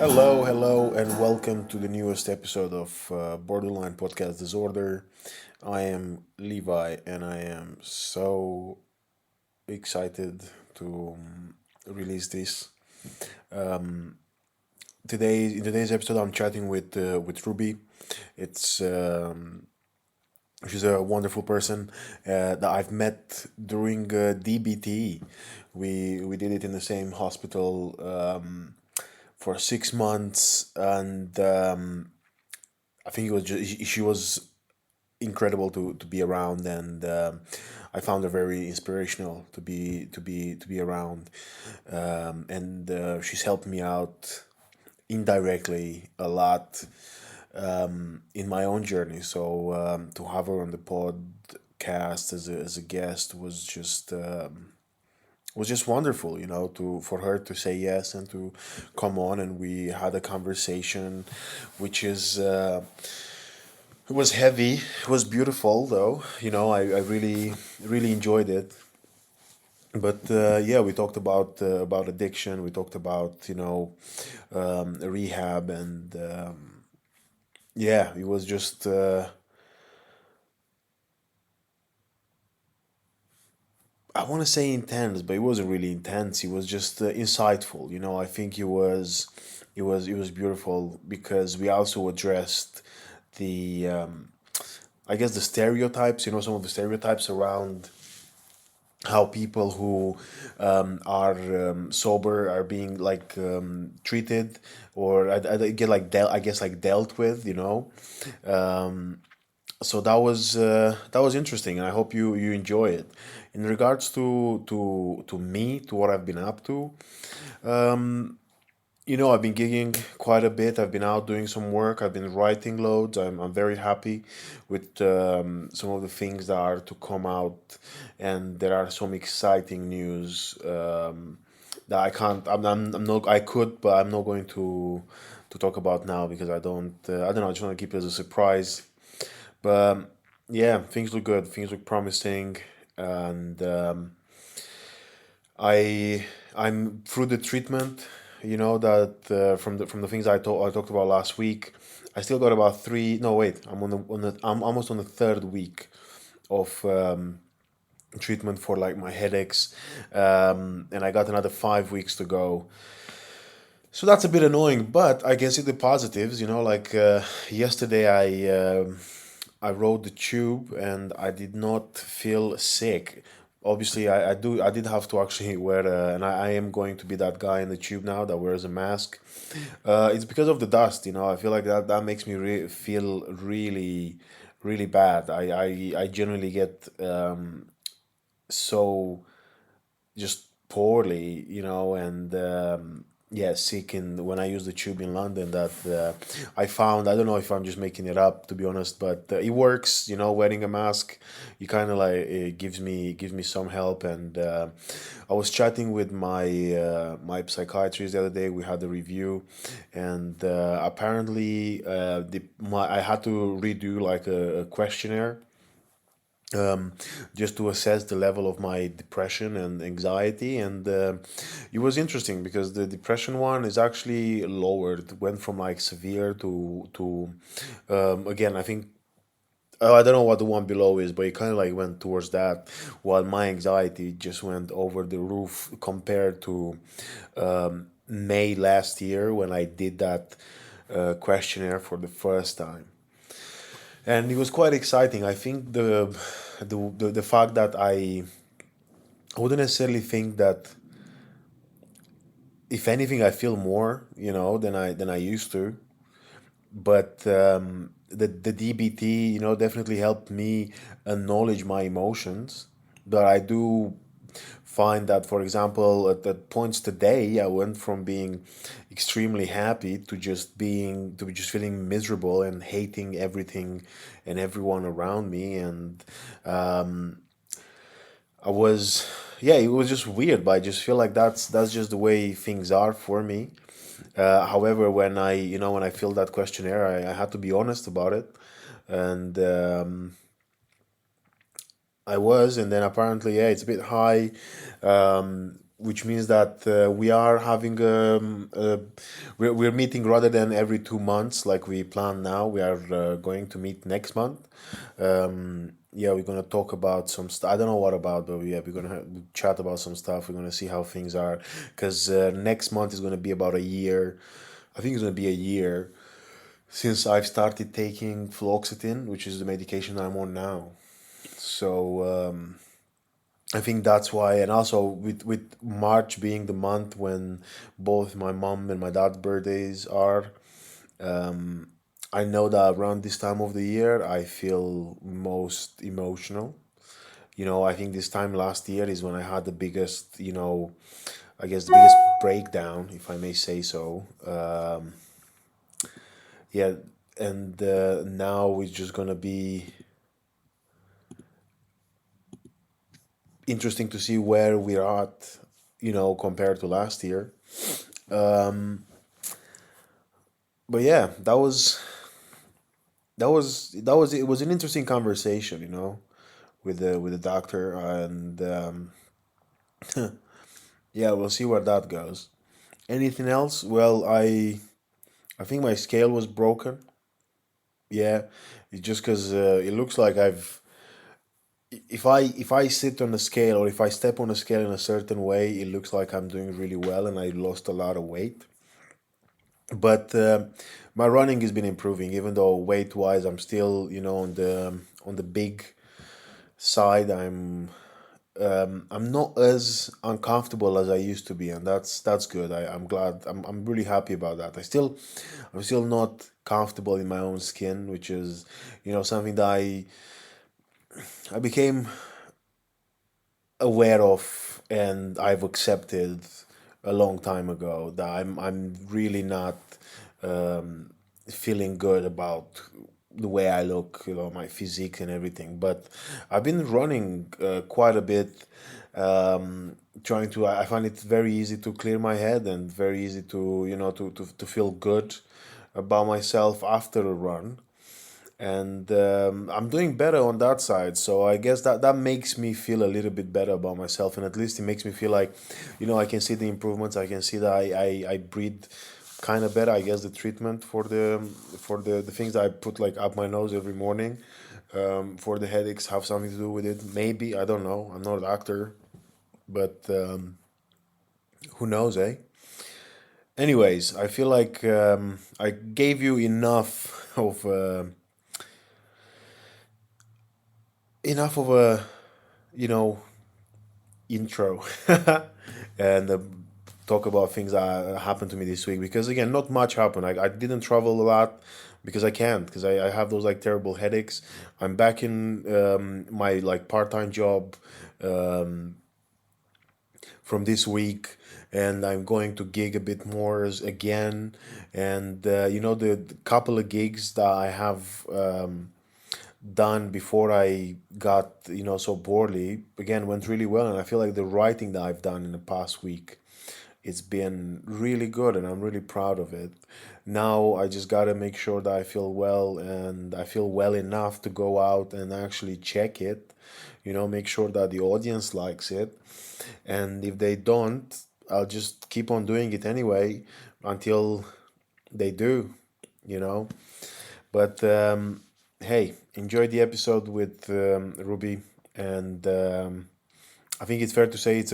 Hello, and welcome to the newest episode of Borderline Podcast Disorder. I am Levi, and I am so excited to release this. In today's episode, I'm chatting with Ruby. It's She's a wonderful person that I've met during DBT. We did it in the same hospital for 6 months, and I think it was just she was incredible to be around, and I found her very inspirational to be around, and she's helped me out indirectly a lot in my own journey. So to have her on the podcast as a guest was just wonderful, to for her to say yes and to come on, and we had a conversation, which is it was heavy. It was beautiful, though. I really enjoyed it. But yeah, we talked about addiction. We talked about rehab, and yeah, it was just I want to say intense, but it wasn't really intense. It was just insightful. I think it was beautiful because we also addressed the I guess the stereotypes. Some of the stereotypes around how people who are sober are being like treated, or I get like I guess like dealt with. So that was interesting, and I hope you enjoy it. In regards to me, to what I've been up to, I've been gigging quite a bit. I've been out doing some work. I've been writing loads. I'm very happy with some of the things that are to come out, and there are some exciting news that I can't. I'm not. I could, but I'm not going to talk about now because I don't. I don't know. I just want to keep it as a surprise. But yeah, things look good. Things look promising, and I I'm through the treatment. That from the things I talked about last week. I still got about three. No, wait. I'm almost on the third week of treatment for like my headaches, and I got another 5 weeks to go. So that's a bit annoying, but I can see the positives. Like yesterday, I rode the tube and I did not feel sick. Obviously, I did have to actually wear and I am going to be that guy in the tube now that wears a mask. It's because of the dust. I feel like that makes me feel really, really bad. I generally get so just poorly, and yeah, sick. And when I use the tube in London, that I found, I don't know if I'm just making it up to be honest, but it works. Wearing a mask, you kind of like it gives me some help. And I was chatting with my psychiatrist the other day. We had a review, and apparently I had to redo like a questionnaire, just to assess the level of my depression and anxiety. And it was interesting because the depression one is actually lowered, went from like severe to again, I think. Oh, I don't know what the one below is, but it kind of like went towards that, while my anxiety just went over the roof compared to May last year when I did that questionnaire for the first time. And it was quite exciting. I think the fact that I wouldn't necessarily think that, if anything, I feel more, than I used to. But the DBT, definitely helped me acknowledge my emotions. But I do find that, for example, at points today, I went from being extremely happy to just feeling miserable and hating everything and everyone around me. And I was, yeah, it was just weird, but I just feel like that's just the way things are for me. However, when I filled that questionnaire, I had to be honest about it, and I was, and then apparently, yeah, it's a bit high. which means that we are having we're meeting rather than every 2 months like we plan now. We are going to meet next month. Yeah, we're gonna talk about some stuff. I don't know what about, but yeah, we're gonna chat about some stuff. We're gonna see how things are, because next month is gonna be about a year. I think it's gonna be a year since I've started taking fluoxetine, which is the medication I'm on now. So I think that's why, and also with March being the month when both my mom and my dad's birthdays are, I know that around this time of the year I feel most emotional. I think this time last year is when I had the biggest, I guess the biggest breakdown, if I may say so. Yeah, and now it's just gonna be interesting to see where we're at, compared to last year. But yeah, that was it was an interesting conversation, with the doctor, and yeah, we'll see where that goes. Anything else? Well, I think my scale was broken. Yeah, it's just because it looks like if I sit on the scale, or if I step on the scale in a certain way, it looks like I'm doing really well and I lost a lot of weight. But my running has been improving, even though weight wise I'm still, on the big side. I'm not as uncomfortable as I used to be, and that's good. I'm glad. I'm really happy about that. I'm still not comfortable in my own skin, which is, something that I became aware of and I've accepted a long time ago, that I'm really not feeling good about the way I look, my physique and everything. But I've been running quite a bit, trying to. I find it very easy to clear my head, and very easy to to feel good about myself after a run. And I'm doing better on that side, so I guess that makes me feel a little bit better about myself, and at least it makes me feel like, I can see the improvements. I can see that I breathe kind of better. I guess the treatment for the things that I put like up my nose every morning, for the headaches, have something to do with it. Maybe, I don't know. I'm not a doctor, but who knows, eh? Anyways, I feel like I gave you enough of a you know intro, and talk about things that happened to me this week, because again, not much happened. I didn't travel a lot because I can't, because I have those like terrible headaches. I'm back in my like part-time job from this week, and I'm going to gig a bit more again. And the couple of gigs that I have done before I got so poorly, again, went really well. And I feel like the writing that I've done in the past week, it's been really good, and I'm really proud of it. Now I just got to make sure that I feel well, and I feel well enough to go out and actually check it, make sure that the audience likes it. And if they don't, I'll just keep on doing it anyway until they do, you know. But hey, enjoy the episode with Ruby, and I think it's fair to say it's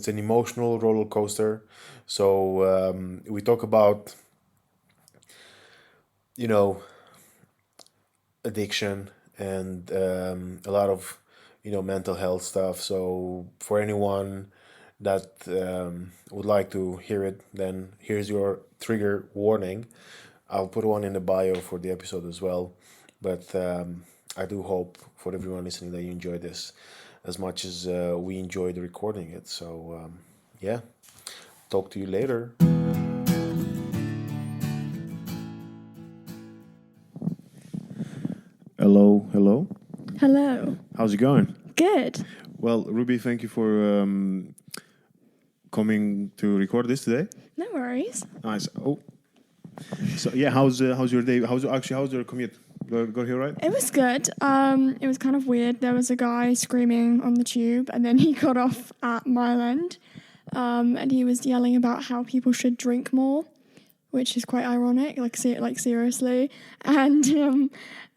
an emotional roller coaster. So we talk about you know addiction, and a lot of mental health stuff. So for anyone that would like to hear it, then here's your trigger warning. I'll put one in the bio for the episode as well. But I do hope for everyone listening that you enjoy this as much as we enjoyed recording it. So yeah, talk to you later. Hello, hello. Hello. How's it going? Good. Well, Ruby, thank you for coming to record this today. No worries. Nice. Oh, so yeah, how's your day? How's your commute? Go here, right? It was good. It was kind of weird. There was a guy screaming on the tube, and then he got off at Mile End. and he was yelling about how people should drink more, which is quite ironic, like seriously. And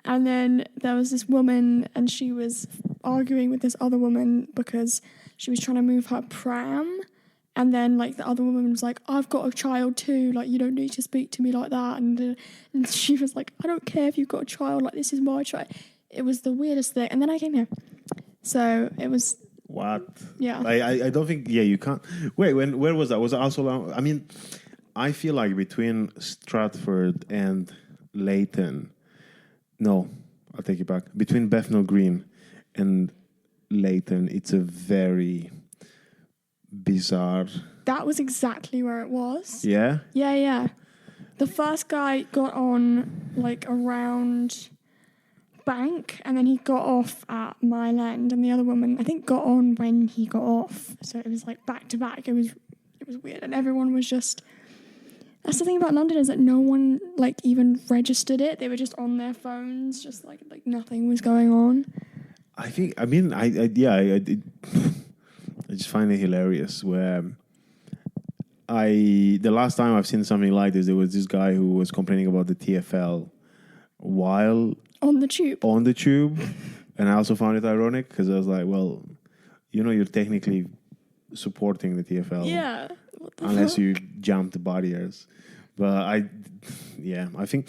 then there was this woman, and she was arguing with this other woman because she was trying to move her pram. And then, like, the other woman was like, I've got a child too, like, you don't need to speak to me like that. And she was like, I don't care if you've got a child, like, this is my child. It was the weirdest thing. And then I came here. So it was... What? Yeah. I don't think... Yeah, you can't... Wait, where was that? Was it also... I mean, I feel like between Stratford and Leighton... No, I'll take it back. Between Bethnal Green and Leighton, it's a very... bizarre. That was exactly where it was. Yeah? Yeah. The first guy got on, like, around Bank, and then he got off at Mile End, and the other woman, I think, got on when he got off. So it was, like, back to back. It was weird, and everyone was just... That's the thing about London, is that no one, like, even registered it. They were just on their phones, just, like nothing was going on. I just find it hilarious where the last time I've seen something like this, there was this guy who was complaining about the TFL while on the tube. And I also found it ironic because I was like, well, you're technically supporting the TFL. Yeah. Unless you jump the barriers. But I think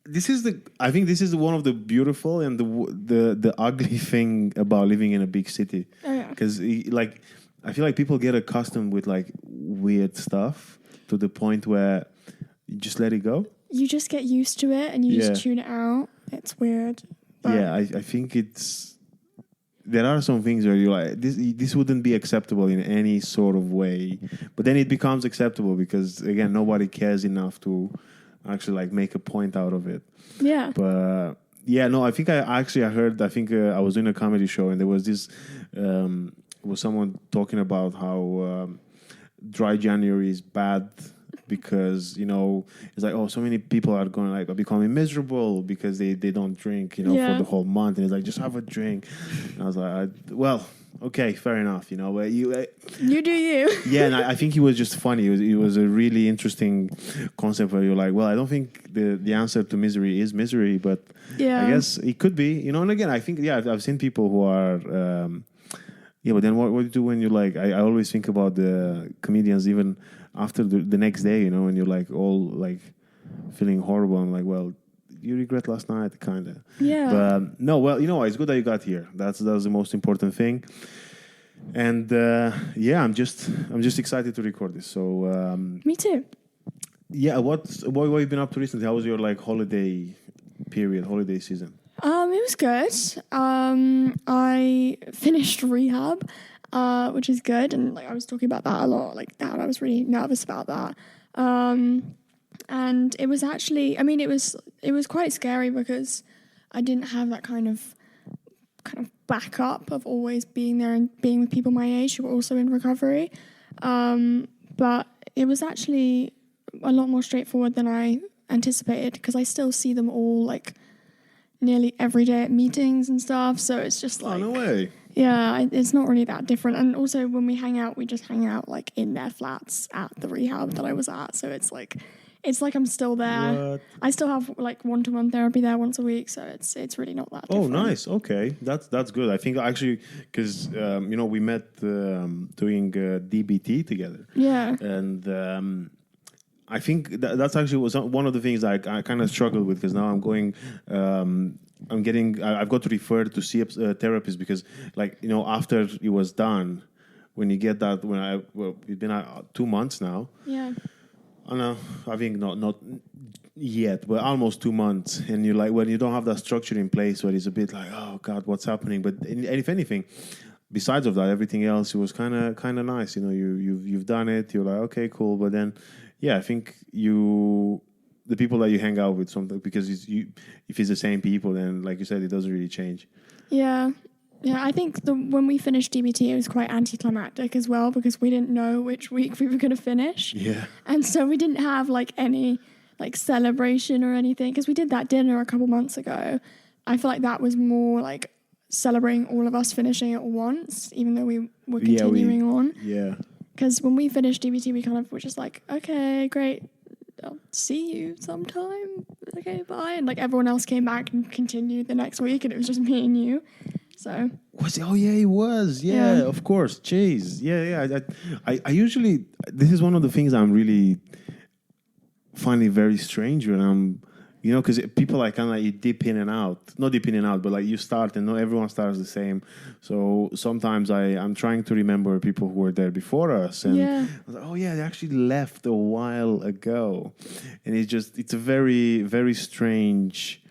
this is one of the beautiful and the ugly thing about living in a big city. Oh, yeah. Because I feel like people get accustomed with like weird stuff to the point where you just let it go. You just get used to it and you just tune it out. It's weird. But I think there are some things where you're like, this wouldn't be acceptable in any sort of way. But then it becomes acceptable because, again, nobody cares enough to actually like make a point out of it. Yeah. But I think I heard, I was doing a comedy show and there was this, was someone talking about how dry January is bad because, it's like, oh, so many people are going are becoming miserable because they don't drink, for the whole month. And it's like, just have a drink. And I was like, well, okay, fair enough, but you do you. Yeah, and I think it was just funny. It was a really interesting concept where you're like, well, I don't think the answer to misery is misery, but I guess it could be, and again, I think, I've seen people who are, but then what do you do when you're like, I always think about the comedians even after the next day, when you're like all like feeling horrible. I'm like, well, you regret last night, kind of. Yeah. But no, well, it's good that you got here. That's the most important thing. And I'm just excited to record this. So me too. Yeah, what have you been up to recently? How was your like holiday season? It was good. I finished rehab, which is good, and like I was talking about that a lot. Like that, I was really nervous about that. And it was actually, it was quite scary because I didn't have that kind of backup of always being there and being with people my age who were also in recovery. But it was actually a lot more straightforward than I anticipated because I still see them all like nearly every day at meetings and stuff. So it's just like, oh, no way. Yeah, it's not really that different. And also when we hang out, we just hang out like in their flats at the rehab that I was at. So it's like I'm still there. What? I still have like one-to-one therapy there once a week. So it's really not that different. Oh, nice. Okay. That's good. I think actually, because, we met doing DBT together. Yeah. And I think that's actually was one of the things I kind of struggled with because now I'm going, I've got to refer to see a therapist because, like, after it was done, when you get that, it's been 2 months now. Yeah. I know, I think not yet, but almost 2 months. And you're like, when you don't have that structure in place where it's a bit like, oh, God, what's happening? But if anything, besides of that, everything else, it was kind of nice. You've done it. You're like, okay, cool. But then, I think the people that you hang out with, something because if it's the same people, then like you said, it doesn't really change. Yeah. I think when we finished DBT, it was quite anticlimactic as well because we didn't know which week we were going to finish. Yeah. And so we didn't have like any like celebration or anything because we did that dinner a couple months ago. I feel like that was more like celebrating all of us finishing at once, even though we were Yeah, continuing on. Yeah. Because when we finished DBT, we kind of were just like, okay, great, I'll see you sometime. Okay, bye. And like everyone else came back and continued the next week, and it was just me and you. So Was it? Oh yeah, it was. Yeah, Yeah. of course. Jeez. Yeah. I usually, this is one of the things I'm really finding very strange when I'm, because people like kind of like you dip in and out, not dip in and out, but like you start and not everyone starts the same. So sometimes I'm trying to remember people who were there before us, and Yeah. I was like, oh yeah, they actually left a while ago, and it's a very very strange.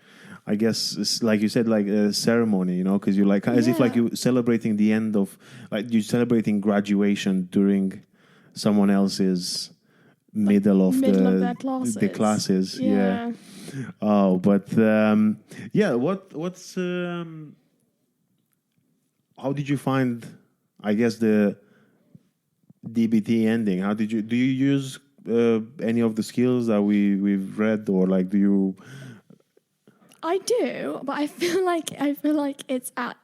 I guess it's like you said, like a ceremony, because you're like as if like Yeah. you're celebrating the end of, like you're celebrating graduation during someone else's middle of their the classes. Yeah. Yeah. Oh, but yeah. What's how did you find? I guess the DBT ending. How did you do? You use any of the skills that we've read, or like do you? I do, but I feel like it's at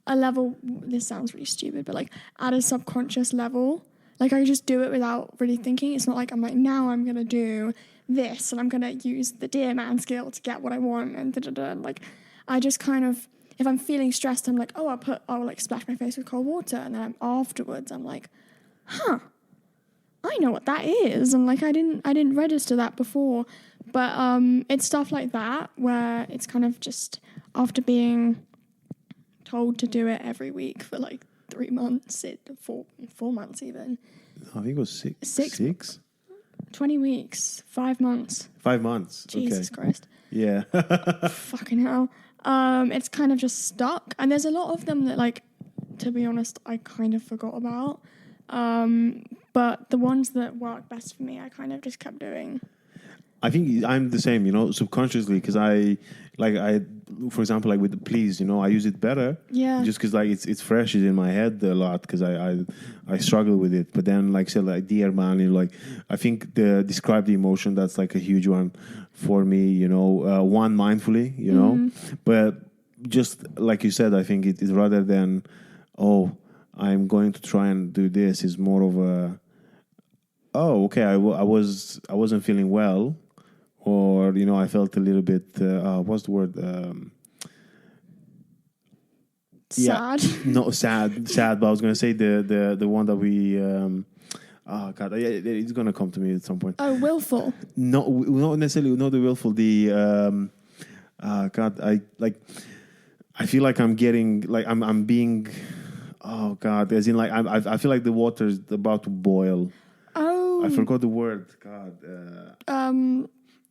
a level. This sounds really stupid, but like at a subconscious level. Like I just do it without really thinking. It's not like I'm like, now I'm gonna do this and I'm gonna use the dear man skill to get what I want and da-da-da. Like I just kind of, if I'm feeling stressed, I'm like, oh, I'll like splash my face with cold water, and then afterwards I'm like, huh, I know what that is, and like I didn't register that before. But it's stuff like that where it's kind of just after being told to do it every week for like 3 months, 4 months even. I think it was six? 20 weeks, 5 months. 5 months. Jesus Okay. Christ. Yeah. Fucking hell. It's kind of just stuck. And there's a lot of them that, like, to be honest, I kind of forgot about. But the ones that work best for me, I kind of just kept doing. I think I'm the same, subconsciously, because for example, like with the please, I use it better. Yeah. Just because like it's fresh, it's in my head a lot because I struggle with it. But then like say like dear man, like I think the describe the emotion, that's like a huge one for me. One mindfully, but just like you said, I think it is rather than I'm going to try and do this is more of a okay I wasn't feeling well. Or I felt a little bit. What's the word? Sad. Yeah, no, sad. But I was gonna say the one that we. Oh God, it's gonna come to me at some point. Oh, willful. No, not necessarily. Not the willful. The God, I feel like I'm getting like I'm being. Oh God, as in like I feel like the water is about to boil. Oh. I forgot the word. God.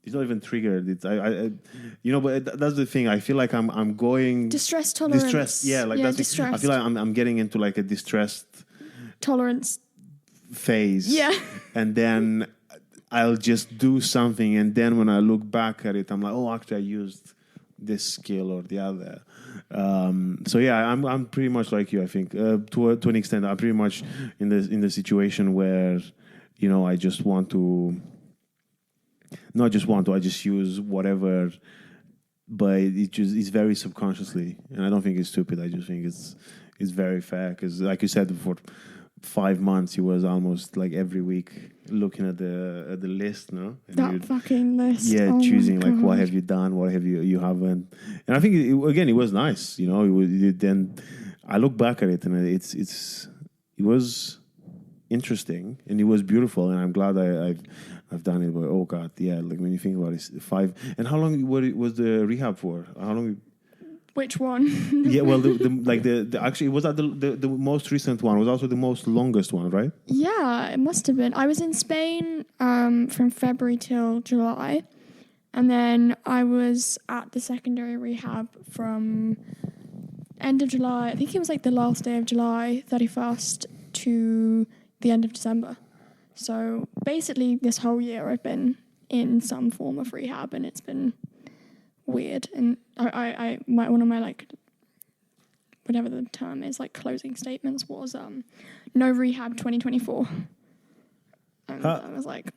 It's not even triggered. It's but that's the thing. I feel like I'm going Distress tolerance. Distress, yeah, like that's. Distressed. I feel like I'm getting into like a distressed tolerance phase. Yeah. And then I'll just do something, and then when I look back at it, I'm like, oh, actually, I used this skill or the other. So yeah, I'm pretty much like you. I think to an extent, I'm pretty much in the situation where I just want to. Not just want to, I just use whatever, but it's very subconsciously, and I don't think it's stupid. I just think it's very fair because, like you said, for 5 months, he was almost like every week looking at the list, no? And that fucking list. Yeah, oh choosing like what have you done, what have you haven't, and I think it was nice. Then I look back at it and it was interesting and it was beautiful, and I'm glad I've done it. But oh God, yeah, like when you think about it, 5. And how long was the rehab for? How long? Which one? Yeah, well, the actually was that the most recent one was also the most longest one, right? Yeah, it must have been. I was in Spain from February till July, and then I was at the secondary rehab from end of July. I think it was like the last day of July, 31st, to the end of December. So basically this whole year I've been in some form of rehab, and it's been weird. And one of my like, whatever the term is, like closing statements was no rehab 2024. And I was like,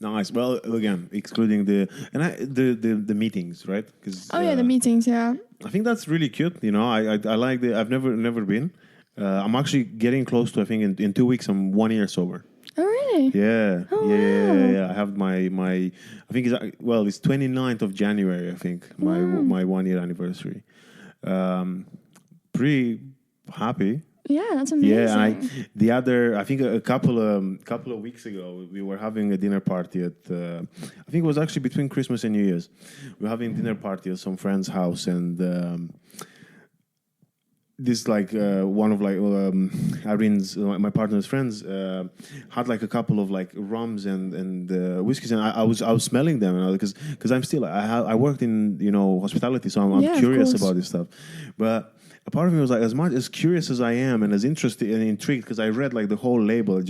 Nice. Well, again, excluding the meetings, right? Because Oh yeah, the meetings. Yeah. I think that's really cute. You know, I like the. I've never been. I'm actually getting close to. I think in 2 weeks I'm 1 year sober. Oh really? Yeah, Oh yeah. wow. I have my. I think it's 29th of January. I think Wow. my 1 year anniversary. Pretty happy. Yeah, that's Yeah, and amazing. I think a couple of weeks ago we were having a dinner party at I think it was actually between Christmas and New Year's. We were having a dinner party at some friend's house, and this like one of like Irene's my partner's friends had like a couple of like rums and whiskeys, and I was smelling them, because I'm still I worked in hospitality, so I'm Yeah, of curious course. about this stuff, but. A part of me was like, as much as curious as I am and as interested and intrigued, because I read like the whole label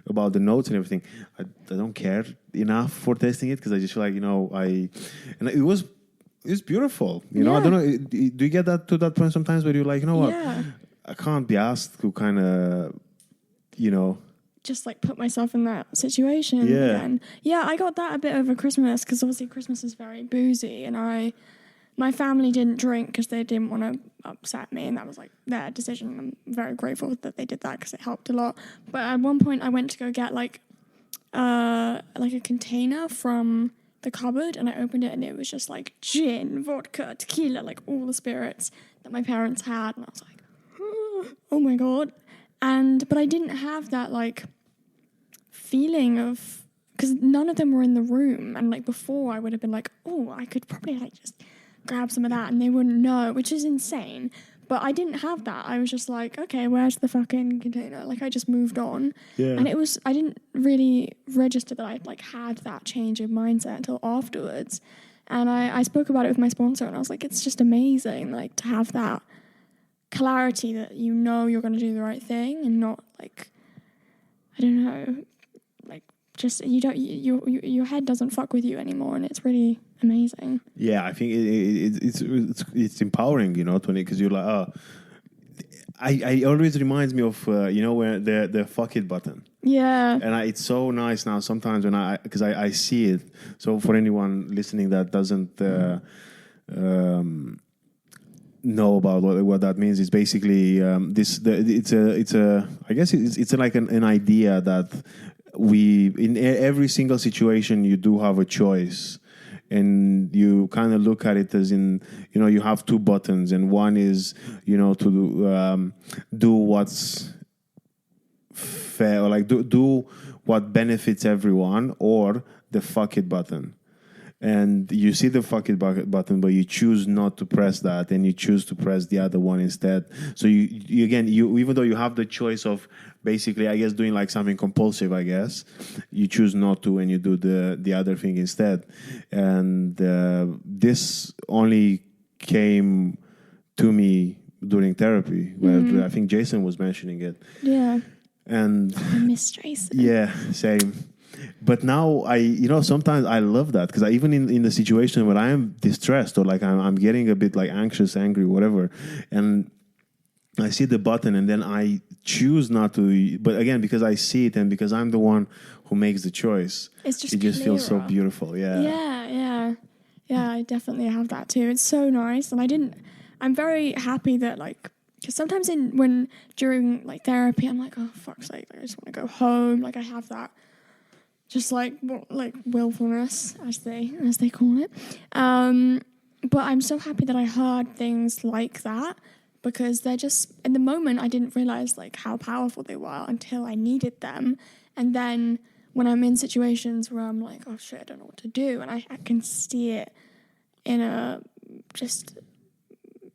about the notes and everything. I don't care enough for tasting it, because I just feel like and it's beautiful. I Yeah. don't know. Do you get that to that point sometimes where you're like, you know what, Yeah. I can't be asked to kind of, you know, Just like put myself in that situation yeah, again. Yeah, I got that a bit over Christmas because obviously Christmas is very boozy, and my family didn't drink because they didn't want to upset me, and that was like their decision. I'm very grateful that they did that because it helped a lot. But at one point, I went to go get like a container from the cupboard, and I opened it, and it was just like gin, vodka, tequila, like all the spirits that my parents had, and I was like, oh my god. But I didn't have that like feeling of, because none of them were in the room, and like before I would have been like, oh, I could probably like just grab some of that and they wouldn't know, which is insane. But I didn't have that. I was just like, okay, where's the fucking container? Like I just moved on. yeah, And I didn't really register that I'd like had that change of mindset until afterwards. And I spoke about it with my sponsor, and I was like, it's just amazing, like to have that clarity that you're going to do the right thing, and not like, I don't know, like just you don't your head doesn't fuck with you anymore, and it's really amazing. yeah. I think it's empowering, because you're like, oh, I always reminds me of where the fuck it button. Yeah. And it's so nice now sometimes because I see it. So for anyone listening that doesn't know about what that means, is basically it's a I guess it's like an idea that in every single situation you do have a choice, and you kind of look at it as in, you have two buttons, and one is to do what's fair, or like do what benefits everyone, or the fuck it button. And you see the fuck it button, but you choose not to press that, and you choose to press the other one instead. So you again, even though you have the choice of basically, I guess, doing like something compulsive, I guess, you choose not to, and you do the other thing instead. And this only came to me during therapy, where I think Jason was mentioning it. Yeah. And I miss Jason. yeah, same. But now sometimes I love that, because even in the situation where I am distressed, or like I'm getting a bit like anxious, angry, whatever, and I see the button, and then I choose not to. But again, because I see it, and because I'm the one who makes the choice, It's just it just feels so clearer. beautiful. Yeah. Yeah, I definitely have that too. It's so nice, and I'm very happy that like, because sometimes during like therapy, I'm like, oh fuck's sake, I just want to go home. Like I have that, just like willfulness, as they call it. But I'm so happy that I heard things like that, because they're just, in the moment I didn't realize like how powerful they were until I needed them, and then when I'm in situations where I'm like, oh shit, I don't know what to do, and I can see it in a just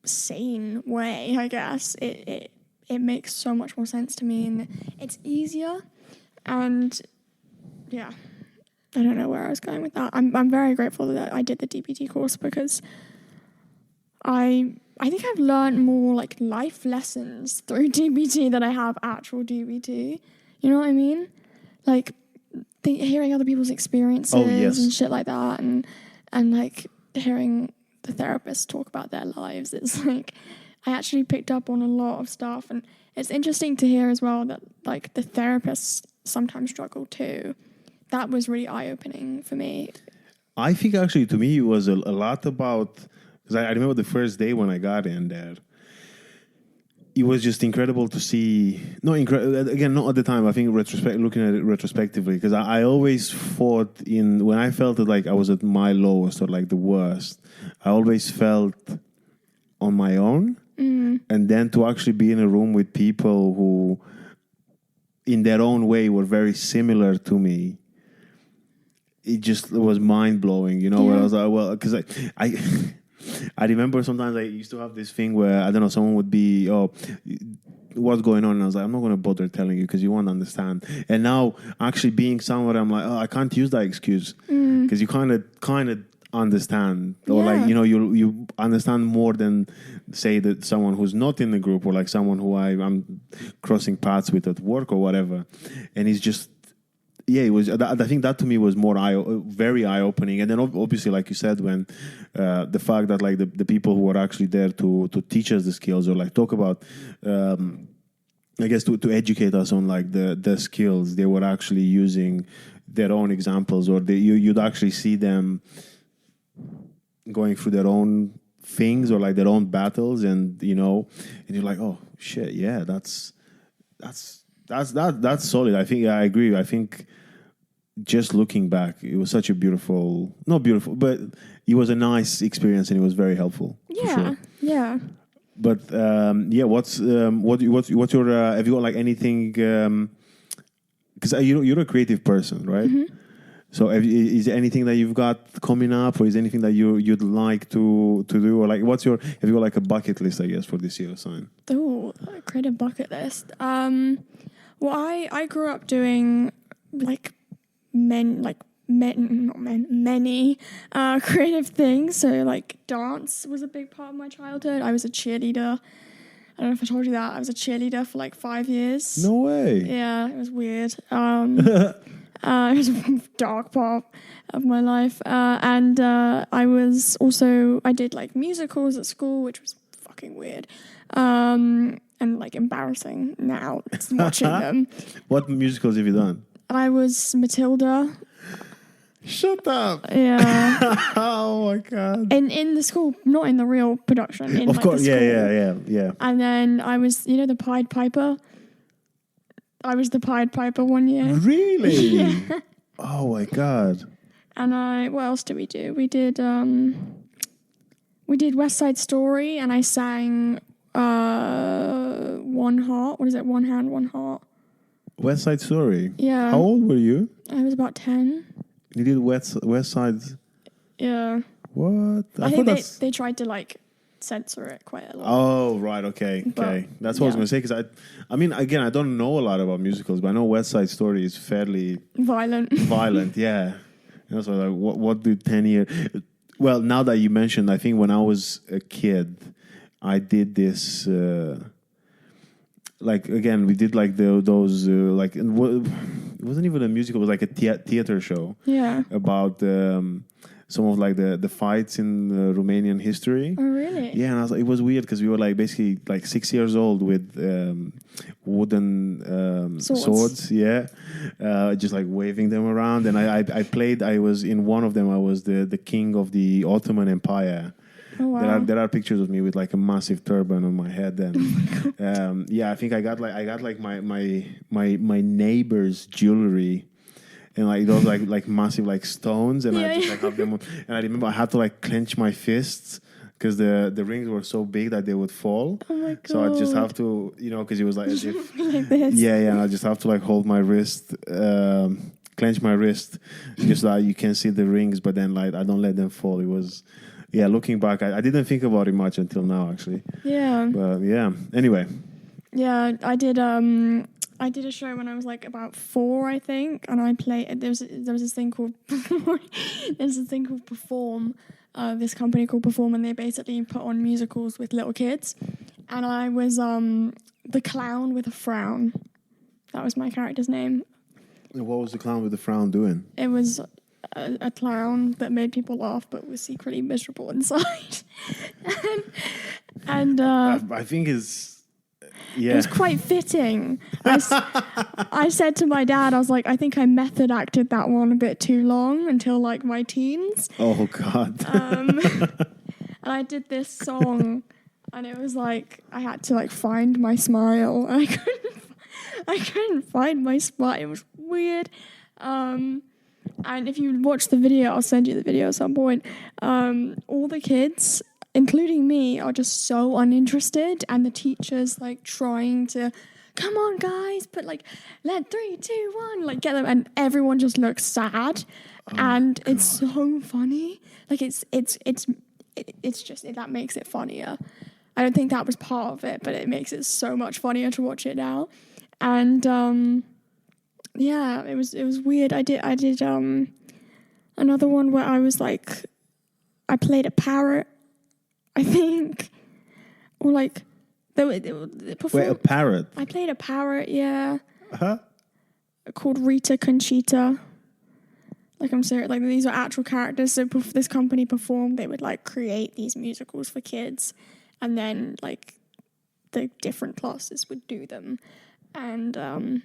sane way, I guess, it makes so much more sense to me, and it's easier. And yeah, I don't know where I was going with that. I'm very grateful that I did the DBT course, because I think I've learned more like life lessons through DBT than I have actual DBT. You know what I mean? Like hearing other people's experiences and shit like that, and like hearing the therapists talk about their lives. It's like I actually picked up on a lot of stuff, and it's interesting to hear as well that like the therapists sometimes struggle too, that was really eye-opening for me. I think actually to me it was a lot about, because I remember the first day when I got in there. It was just incredible to see. Again, not at the time. I think looking at it retrospectively, because I always thought when I felt that like I was at my lowest or like the worst, I always felt on my own. And then to actually be in a room with people who, in their own way, were very similar to me, it just was mind blowing. Where I was like, well, because I I remember sometimes I used to have this thing where, I don't know, someone would be, oh, what's going on? And I was like, I'm not going to bother telling you because you won't understand. And now actually being somewhere, I'm like, oh, I can't use that excuse because you kind of understand, or like, you understand more than say that someone who's not in the group, or like someone who I'm crossing paths with at work or whatever. And it's just, it was. I think that to me was very eye opening. And then obviously, like you said, when the fact that like the people who were actually there to teach us the skills, or like talk about, I guess to educate us on like the skills, they were actually using their own examples, or you'd actually see them going through their own things, or like their own battles, and you're like, oh shit, yeah, that's solid. I think I agree. I think just looking back, it was such a not beautiful, but it was a nice experience, and it was very helpful. Yeah, for sure. yeah. But what's your have you got like anything? Because you're a creative person, right? Mm-hmm. So is there anything that you've got coming up, or is there anything that you'd like to do, or like have you got like a bucket list, I guess, for this year, sign? Oh, create a bucket list. Well, I grew up doing like many creative things. So like dance was a big part of my childhood. I was a cheerleader. I don't know if I told you that. I was a cheerleader for like 5 years. No way. Yeah, it was weird. It was a dark part of my life. And I did like musicals at school, which was fucking weird. And like embarrassing now watching them. What musicals have you done? I was Matilda. Shut up. Yeah. Oh my god. And in the school, not in the real production. In, of like, course, the school. yeah. And then I was, the Pied Piper. I was the Pied Piper one year. Really? Yeah. Oh my god. And what else did we do? We did West Side Story, and I sang One Heart. What is it? One Hand, One Heart. West Side Story? Yeah. How old were you? I was about 10. You did West Side? Yeah. What? I think they tried to like censor it quite a lot. Oh, right. Okay. But, that's what I was going to say. Because I mean, again, I don't know a lot about musicals, but I know West Side Story is fairly violent. Yeah. And so like, what do 10-year? Well, now that you mentioned, I think when I was a kid, I did this. Like again, we did like those like it wasn't even a musical; it was like a theater show. Yeah. About some of like the fights in Romanian history. Oh really? Yeah, and I was like, it was weird because we were like basically like 6 years old with wooden swords. Yeah, just like waving them around, and I played. I was in one of them. I was the king of the Ottoman Empire. Oh, wow. There are pictures of me with like a massive turban on my head, and I think I got like my neighbor's jewelry, and like those like massive like stones, and I just like have them on, and I remember I had to like clench my fists because the rings were so big that they would fall. Oh my god! So I just have to, because it was like as if like this. Yeah, and I just have to like hold my wrist. Clench my wrist just so that you can see the rings, but then like I don't let them fall. It was looking back, I didn't think about it much until now, actually. Yeah. But yeah. Anyway. Yeah, I did a show when I was like about 4, I think, and I played. There was this thing called Perform. This company called Perform, and they basically put on musicals with little kids. And I was the clown with a frown. That was my character's name. And what was the clown with the frown doing? It was a clown that made people laugh but was secretly miserable inside. and I think it was quite fitting. I said to my dad, I was like, I think I method acted that one a bit too long until like my teens. Oh God. And I did this song, and it was like I had to like find my smile, and I couldn't find my smile. It was weird. And if you watch the video, I'll send you the video at some point. All the kids, including me, are just so uninterested, and the teachers like trying to, come on guys, but like let 3, 2, 1, like get them, and everyone just looks sad, and it's so funny. Like it's just that makes it funnier. I don't think that was part of it, but it makes it so much funnier to watch it now. And yeah, it was weird. I did another one where I was like, I played a parrot, I think, or like Wait, a parrot? I played a parrot, yeah. Huh? Called Rita Conchita. Like, I'm serious. Like, these are actual characters. So this company performed. They would like create these musicals for kids, and then like the different classes would do them. And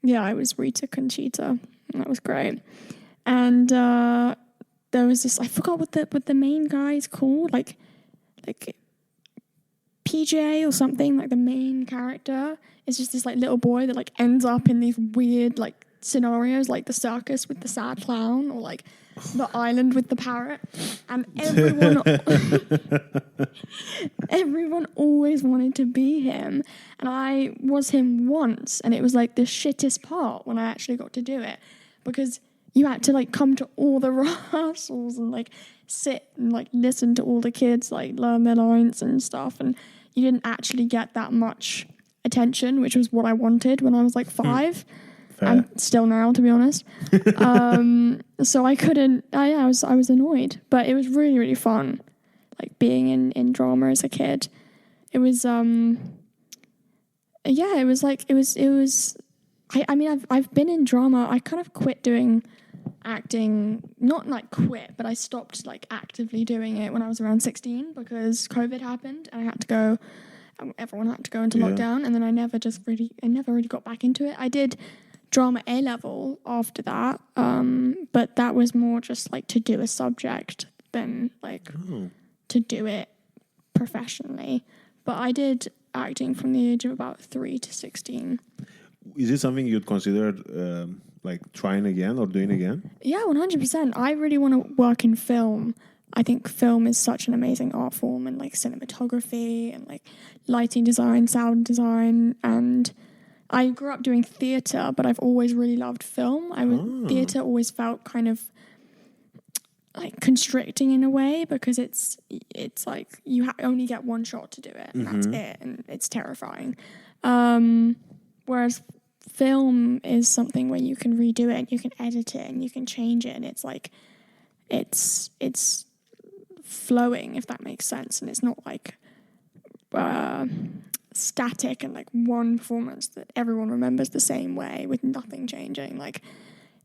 yeah, I was Rita Conchita, and that was great. And there was this, I forgot what the main guy is called, like PJ or something. Like the main character is just this like little boy that like ends up in these weird like scenarios, like the circus with the sad clown, or like the island with the parrot, and everyone always wanted to be him, and I was him once, and it was like the shittest part when I actually got to do it, because you had to like come to all the rehearsals and like sit and like listen to all the kids like learn their lines and stuff, and you didn't actually get that much attention, which was what I wanted when I was like 5. Fair. And still now, to be honest. So I couldn't. I was annoyed, but it was really, really fun. Like being in drama as a kid, it was. Yeah, it was like it was. I mean, I've been in drama. I kind of quit doing acting. Not like quit, but I stopped like actively doing it when I was around 16 because COVID happened and I had to go. Everyone had to go into lockdown, and then I never really got back into it. I did drama A-level after that, but that was more just like to do a subject than like to do it professionally. But I did acting from the age of about 3 to 16. Is it something you'd consider like trying again or doing again? Yeah, 100%. I really want to work in film. I think film is such an amazing art form, and like cinematography and like lighting design, sound design, and I grew up doing theatre, but I've always really loved film. Theatre always felt kind of like constricting in a way, because it's like you only get one shot to do it, and that's it, and it's terrifying. Whereas film is something where you can redo it, and you can edit it, and you can change it, and it's like it's flowing, if that makes sense, and it's not like static and like one performance that everyone remembers the same way with nothing changing. Like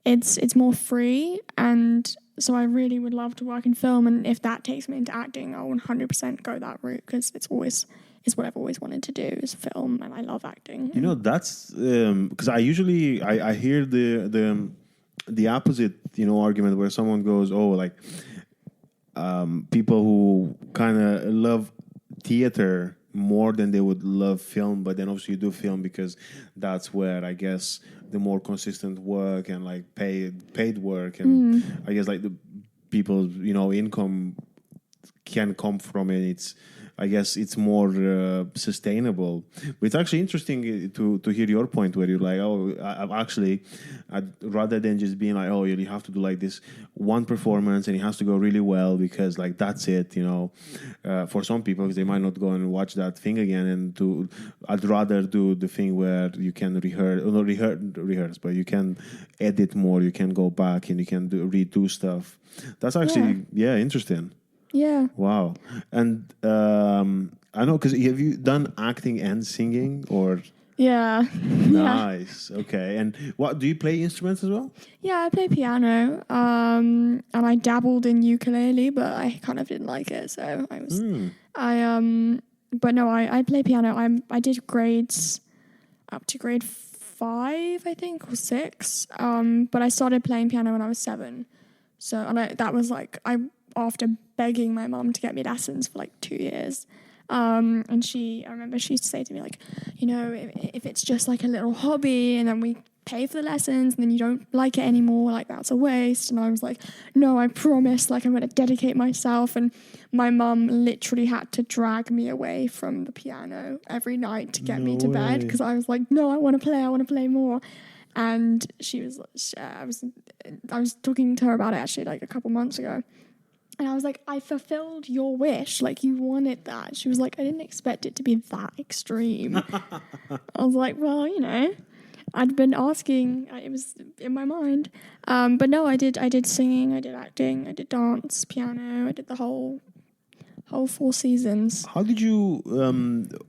it's more free, and so I really would love to work in film, and if that takes me into acting, I'll 100% go that route, because it's what I've always wanted to do is film, and I love acting. You know, that's because I usually I hear the opposite, you know, argument where someone goes, oh, like people who kind of love theater more than they would love film, but then obviously you do film because that's where I guess the more consistent work and like paid work, and I guess like the people's, you know, income can come from it. It's, I guess it's more sustainable. But it's actually interesting to hear your point where you're like, oh, I'd rather than just being like, oh, you have to do like this one performance and it has to go really well because like that's it, you know. For some people, because they might not go and watch that thing again, and I'd rather do the thing where you can rehearse, but you can edit more, you can go back and you can redo stuff. That's actually interesting. Yeah. Wow. And I know, because have you done acting and singing, or? Yeah. Nice. Okay. And what, do you play instruments as well? Yeah, I play piano. And I dabbled in ukulele, but I kind of didn't like it, so but no, I play piano. I did grades up to grade 5, I think, or 6. But I started playing piano when I was 7. So, and that was like, after begging my mum to get me lessons for like 2 years. And I remember she used to say to me, like, you know, if it's just like a little hobby and then we pay for the lessons and then you don't like it anymore, like that's a waste. And I was like, no, I promise, like I'm going to dedicate myself. And my mum literally had to drag me away from the piano every night to get me to bed, because I was like, no, I want to play more. And I was talking to her about it actually like a couple months ago. And I was like, I fulfilled your wish. Like, you wanted that. She was like, I didn't expect it to be that extreme. I was like, well, you know, I'd been asking. It was in my mind. But no, I did singing. I did acting. I did dance, piano. I did the whole 4 seasons. How did you,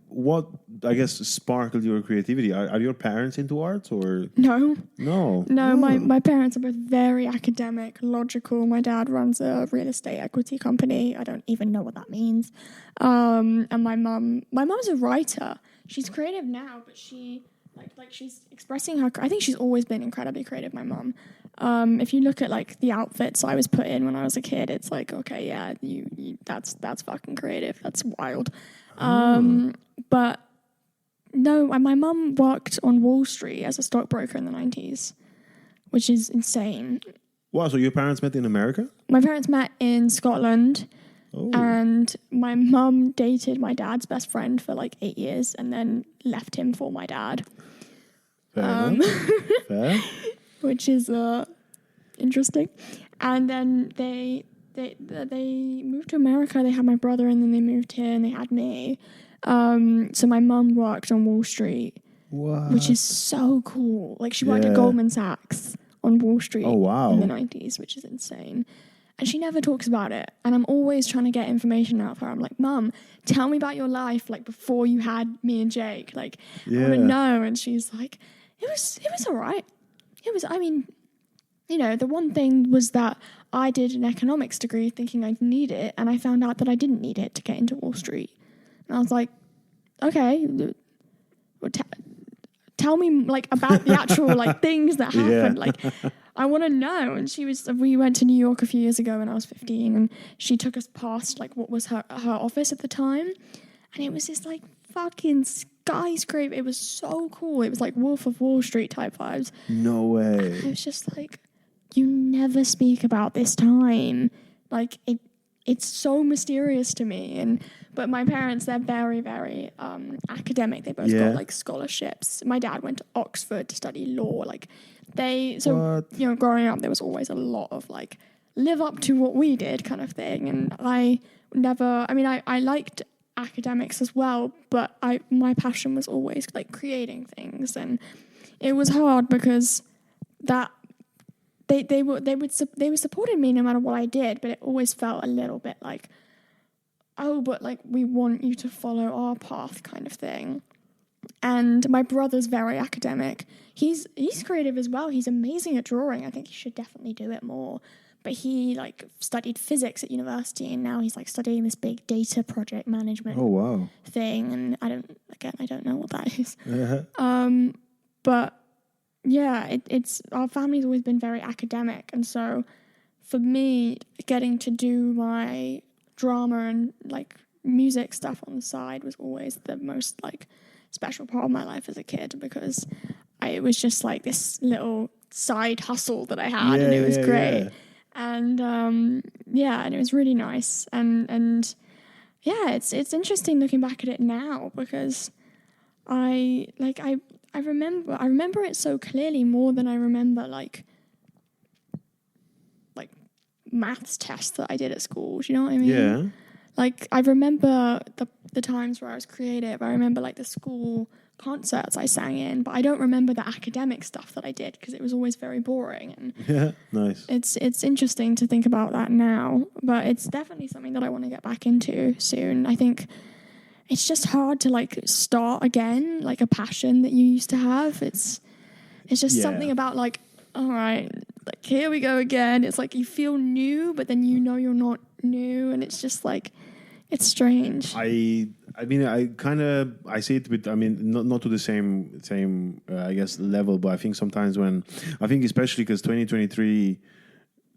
what, I guess, sparkled your creativity? Are your parents into arts or? No. No. My parents are both very academic, logical. My dad runs a real estate equity company. I don't even know what that means. And my mum's a writer. She's creative now, but she she's expressing her. I think she's always been incredibly creative, my mum. If you look at like the outfits I was put in when I was a kid, it's like, okay, yeah, you that's fucking creative. That's wild. But no, my mum worked on Wall Street as a stockbroker in the 90s, which is insane. Wow, so your parents met in America? My parents met in Scotland, and my mum dated my dad's best friend for like 8 years and then left him for my dad. Fair. Which is interesting. And then they moved to America. They had my brother, and then they moved here, and they had me. So my mum worked on Wall Street, which is so cool. Like, she worked at Goldman Sachs on Wall Street in the 90s, which is insane. And she never talks about it. And I'm always trying to get information out of her. I'm like, Mum, tell me about your life, like, before you had me and Jake. Like, I want to know. And she's like, it was all right. I mean, you know, the one thing was that I did an economics degree thinking I'd need it, and I found out that I didn't need it to get into Wall Street. And I was like, okay, tell me like about the actual like things that happened. Like, I want to know. And we went to New York a few years ago when I was 15, and she took us past like what was her office at the time, and it was this like fucking skyscraper. It was so cool. It was like Wolf of Wall Street type vibes. No way. And I was just like, you never speak about this time. Like, it's so mysterious to me. But my parents, they're very, very academic. They both got like scholarships. My dad went to Oxford to study law. Like, you know, growing up, there was always a lot of like live up to what we did kind of thing. And I liked academics as well, but my passion was always like creating things. And it was hard because that they were supporting me no matter what I did, but it always felt a little bit like, oh, but like we want you to follow our path kind of thing. And my brother's very academic. He's creative as well. He's amazing at drawing. I think he should definitely do it more. But he like studied physics at university, and now he's like studying this big data project management thing. And I don't know what that is. But yeah, it's our family's always been very academic, and so for me, getting to do my drama and like music stuff on the side was always the most like special part of my life as a kid, because it was just like this little side hustle that I had, and it was great. And and it was really nice, and it's interesting looking back at it now, because I remember it so clearly, more than I remember like maths tests that I did at school. Do you know what I mean? Yeah. Like, I remember the times where I was creative. I remember like the school concerts I sang in, but I don't remember the academic stuff that I did, because it was always very boring. And nice. It's interesting to think about that now, but it's definitely something that I want to get back into soon. I think it's just hard to like start again, like a passion that you used to have. It's just something about like, all right, like here we go again. It's like you feel new, but then you know you're not new, and it's just like, it's strange. I I mean, I see it with. I mean, not to the same I guess level, but I think sometimes when I think especially because 2023.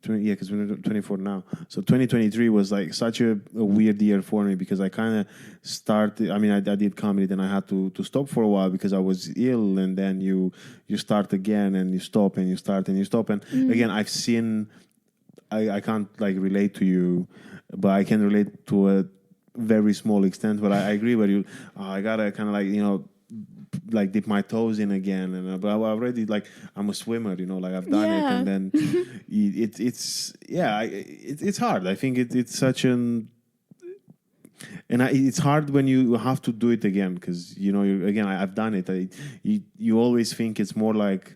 Yeah, because we're 24 now. So 2023 was like such a weird year for me because I kind of started. I mean, I did comedy, then I had to stop for a while because I was ill, and then you start again, and you stop, and you start, and you stop, and again, I've seen. I can't like relate to you, but I can relate to a very small extent. But I agree with you. I gotta kind of like like dip my toes in again, and but I already like I'm a swimmer, like I've done it, and then it's hard. I think it's such an it's hard when you have to do it again because again I've done it. You always think it's more like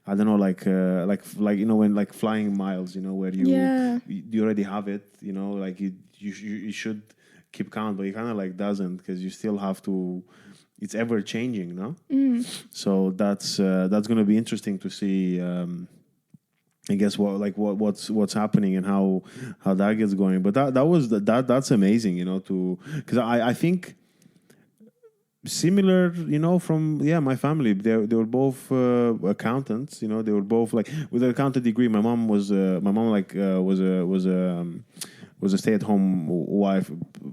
I don't know, like when like flying miles, where you already have it, like you should keep count, but you kind of like doesn't because you still have to. It's ever changing, no? So that's going to be interesting to see. I guess what's happening and how that gets going. But that's amazing, because I think similar, from my family. They were both accountants. They were both like with an accountant degree. My mom was was a stay-at-home wife,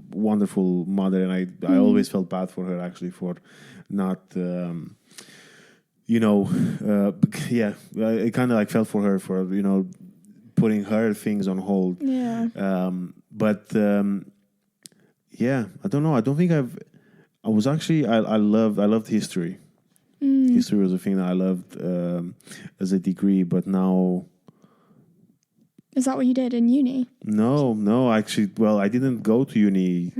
wonderful mother, and I always felt bad for her actually for not, I kind of like felt for her for putting her things on hold. Yeah. I don't know. I don't think I was actually I loved history. History was a thing that I loved as a degree, but now. Is that what you did in uni? No, actually, well, I didn't go to uni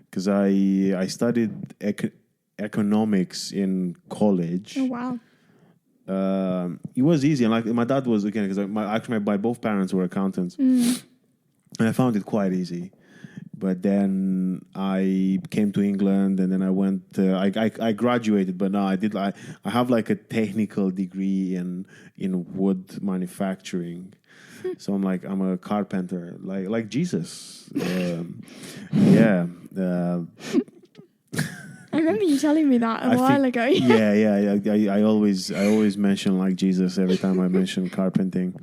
because I studied economics in college. Oh, wow. It was easy, and like my dad was again because my both parents were accountants, and I found it quite easy. But then I came to England, and then I went. I graduated, but now I have like a technical degree in wood manufacturing. So I'm a carpenter, like Jesus. Yeah. I remember you telling me that a while ago. Yeah. I always mention like Jesus every time I mention carpenting.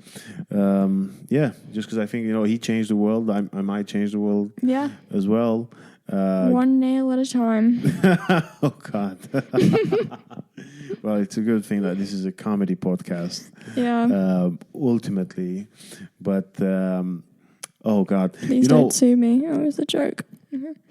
Just because I think he changed the world. I might change the world. Yeah. As well. One nail at a time. Oh God. Well, it's a good thing that this is a comedy podcast. Yeah. Ultimately, but oh God, Please don't sue me. It was a joke.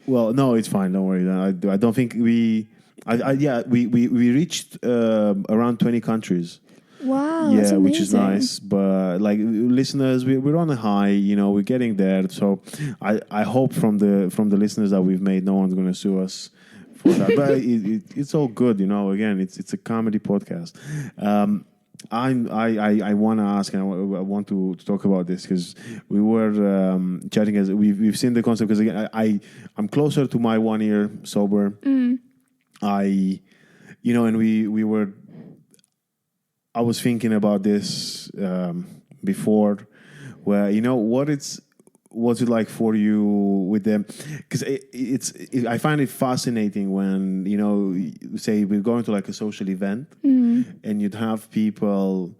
Well, no, it's fine. Don't worry. I don't think we reached around 20 countries. Wow. Yeah, that's amazing. which is nice. But like listeners, we're on a high. We're getting there. So I hope from the listeners that we've made, no one's going to sue us for that. But it's all good. Again, it's a comedy podcast. I want to ask, and I want to talk about this because we were chatting as we've seen the concept. Because again, I'm closer to my 1 year sober. And we were. I was thinking about this before, where what's it like for you with them? Because I find it fascinating when say we're going to like a social event and you'd have people.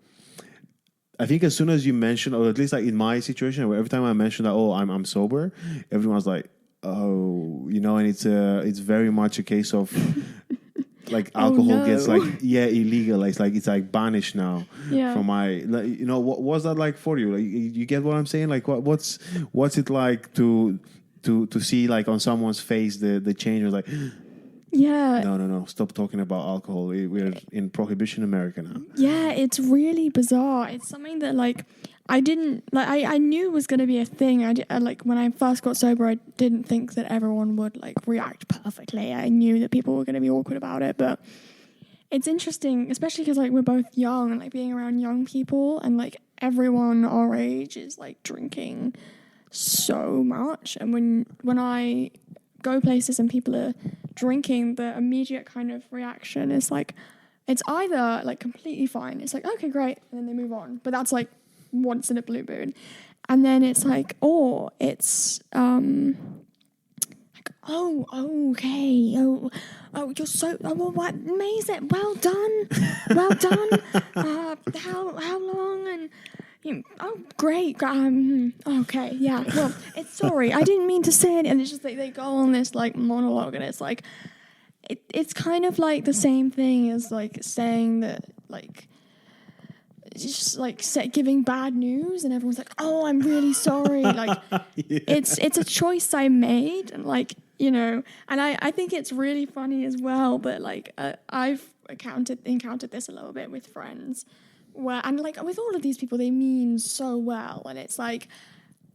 I think as soon as you mention, or at least like in my situation, where every time I mention that, I'm sober, everyone's like, oh, and it's very much a case of. Like alcohol gets illegal. It's like banished now from my. What was that like for you? Like you get what I'm saying? Like what's it like to see like on someone's face the change? Was like, no, stop talking about alcohol. We're in Prohibition America now. Yeah, it's really bizarre. It's something that like I didn't like. I knew was going to be a thing. I like when I first got sober, I didn't think that everyone would like react perfectly. I knew that people were going to be awkward about it, but it's interesting, especially because like we're both young and like being around young people, and like everyone our age is like drinking so much. And when I go places and people are drinking, the immediate kind of reaction is like it's either like completely fine. It's like okay, great, and then they move on. But that's like once in a blue moon, and then it's like, or it's like oh, okay. Oh, you're so. Oh, well, what? Amazing. Well done. Well done. How long? And oh, great. Okay, yeah. Well, it's sorry. I didn't mean to say it. And it's just like they go on this like monologue, and it's like, it's kind of like the same thing as like saying that like. It's just like giving bad news, and everyone's like, "Oh, I'm really sorry." Like, it's a choice I made, and like and I think it's really funny as well. But like, I've encountered this a little bit with friends, and like with all of these people, they mean so well, and it's like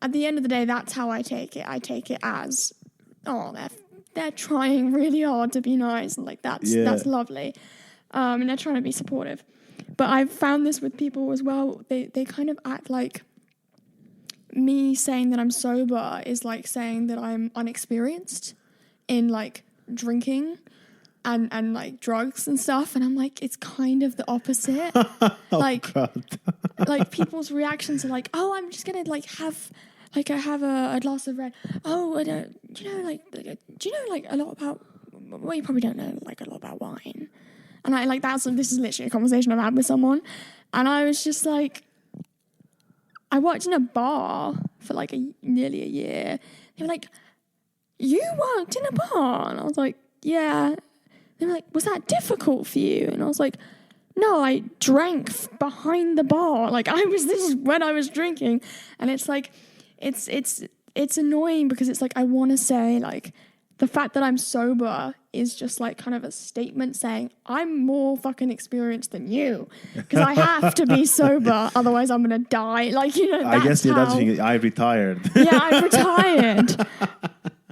at the end of the day, that's how I take it. I take it as, oh, they're trying really hard to be nice, and like that's lovely, and they're trying to be supportive. But I've found this with people as well. They kind of act like me saying that I'm sober is like saying that I'm unexperienced in like drinking and like drugs and stuff. And I'm like, it's kind of the opposite. Like people's reactions are like, oh, I'm just gonna like have a glass of red. Oh, do you know a lot about? Well, you probably don't know like a lot about wine. And I like this is literally a conversation I've had with someone, and I was just like, I worked in a bar for like nearly a year. They were like, "You worked in a bar?" And I was like, "Yeah." They were like, "Was that difficult for you?" And I was like, "No, I drank behind the bar. Like this is when I was drinking." And it's like, it's annoying because it's like I want to say like, the fact that I'm sober is just like kind of a statement saying I'm more fucking experienced than you because I have to be sober, otherwise I'm gonna die. Like I guess that's the thing. I retired. Yeah, I retired.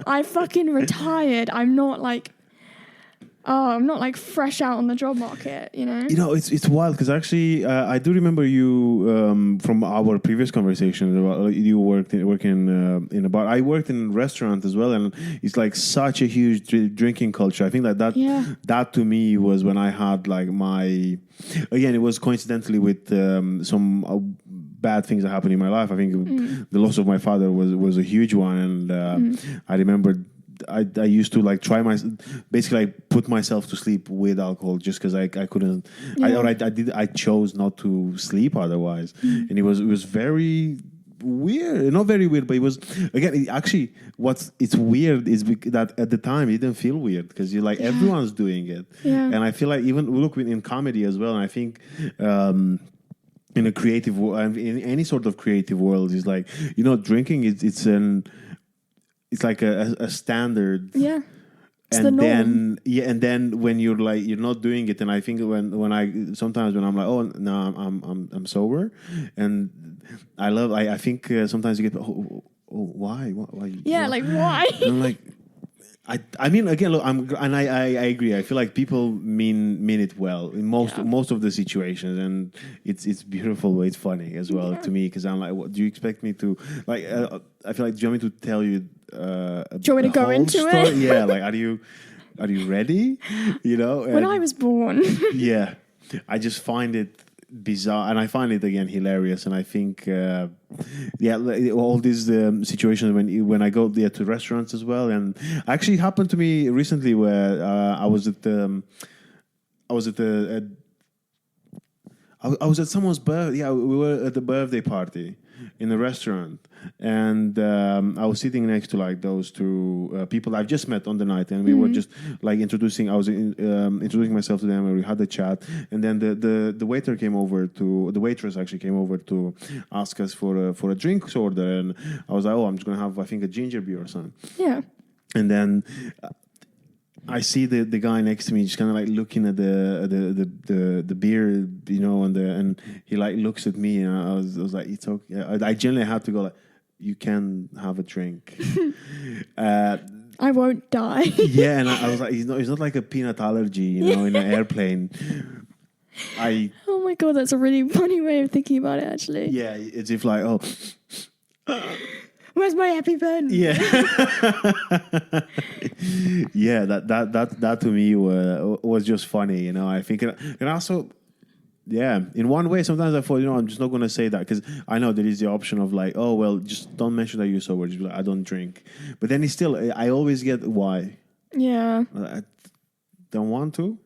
I fucking retired. I'm not like fresh out on the job market. It's wild because actually I do remember you from our previous conversation about you working in a bar. I worked in a restaurant as well, and it's like such a huge drinking culture. I think that to me was when I had like it was coincidentally with some bad things that happened in my life. I think the loss of my father was a huge one, and I remember I used to like basically like put myself to sleep with alcohol just because I couldn't. I chose not to sleep otherwise, and it was very weird. Not very weird, but it was again. It's weird is that at the time it didn't feel weird because you're like everyone's doing it, and I feel like even look in comedy as well. And I think. In a creative, in any sort of creative world, is like drinking. It's like a standard. Yeah. It's and the norm. and then when you're not doing it, and I think when I'm like, oh no, I'm sober, and I think sometimes you get why yeah, like why? And I'm like, I mean again, look, I agree. I feel like people mean it well in most of the situations, and it's beautiful, but it's funny as well to me because I'm like, what do you expect me to like? I feel like, do you want me to tell you? Do you want me to go into story? it? Yeah, like are you ready? When I was born. Yeah, I just find it bizarre, and I find it again hilarious, and I think all these situations when I go there to restaurants as well, and actually it happened to me recently where I was at someone's birthday. Yeah, we were at the birthday party in a restaurant, and I was sitting next to like those two people I've just met on the night, and we were just like introducing. I was introducing myself to them, and we had a chat. And then the waitress actually came over to ask us for a drinks order, and I was like, oh, I'm just gonna have I think a ginger beer or something. Yeah. And then I see the guy next to me just kind of like looking at the beer, and he like looks at me, and I was like, it's okay. I generally had to go like, you can have a drink. I won't die. Yeah, and I was like, it's not like a peanut allergy, in an airplane. Oh my god, that's a really funny way of thinking about it, actually. Yeah, it's if like, oh. Where's my EpiPen? Yeah, yeah. That to me was just funny, I think, and also yeah, in one way, sometimes I thought, I'm just not going to say that because I know there is the option of like, oh, well, just don't mention that you're sober. Just be like, I don't drink. But then it's still, I always get why. Yeah. I don't want to.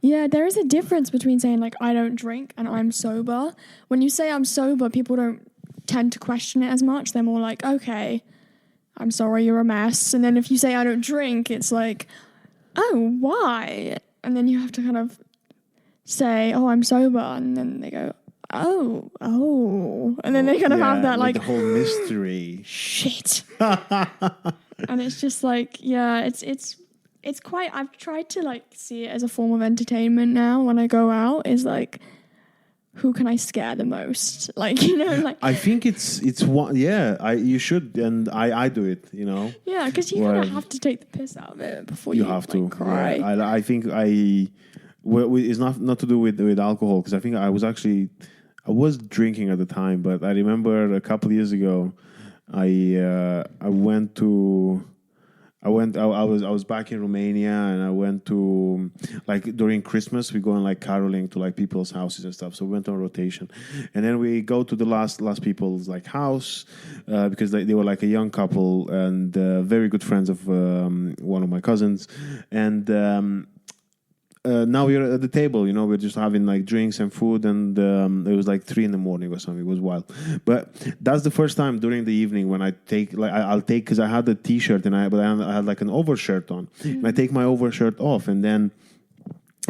Yeah, there is a difference between saying like I don't drink and I'm sober. When you say I'm sober, people don't tend to question it as much. They're more like, okay, I'm sorry, you're a mess. And then if you say I don't drink, it's like, oh, why? And then you have to kind of say, oh, I'm sober. And then they go, oh. And then they kind of have that like the whole mystery. Shit. And it's just like, yeah, it's quite, I've tried to like see it as a form of entertainment now when I go out, is like, who can I scare the most? Like, like. I think it's one, you should, and I do it, Yeah, because you kind of have to take the piss out of it before you you have like, to cry. Yeah, I think it's not to do with alcohol, because I think I was drinking at the time, but I remember a couple of years ago, I was back in Romania, and I went to, like, during Christmas we go and like caroling to like people's houses and stuff. So we went on rotation, and then we go to the last people's like house because they were like a young couple and very good friends of one of my cousins, and now we're at the table, we're just having like drinks and food, and it was like 3 a.m. or something. It was wild. But that's the first time during the evening when I take, like, I'll take, because I had a t-shirt and I had like an overshirt on, and I take my overshirt off, and then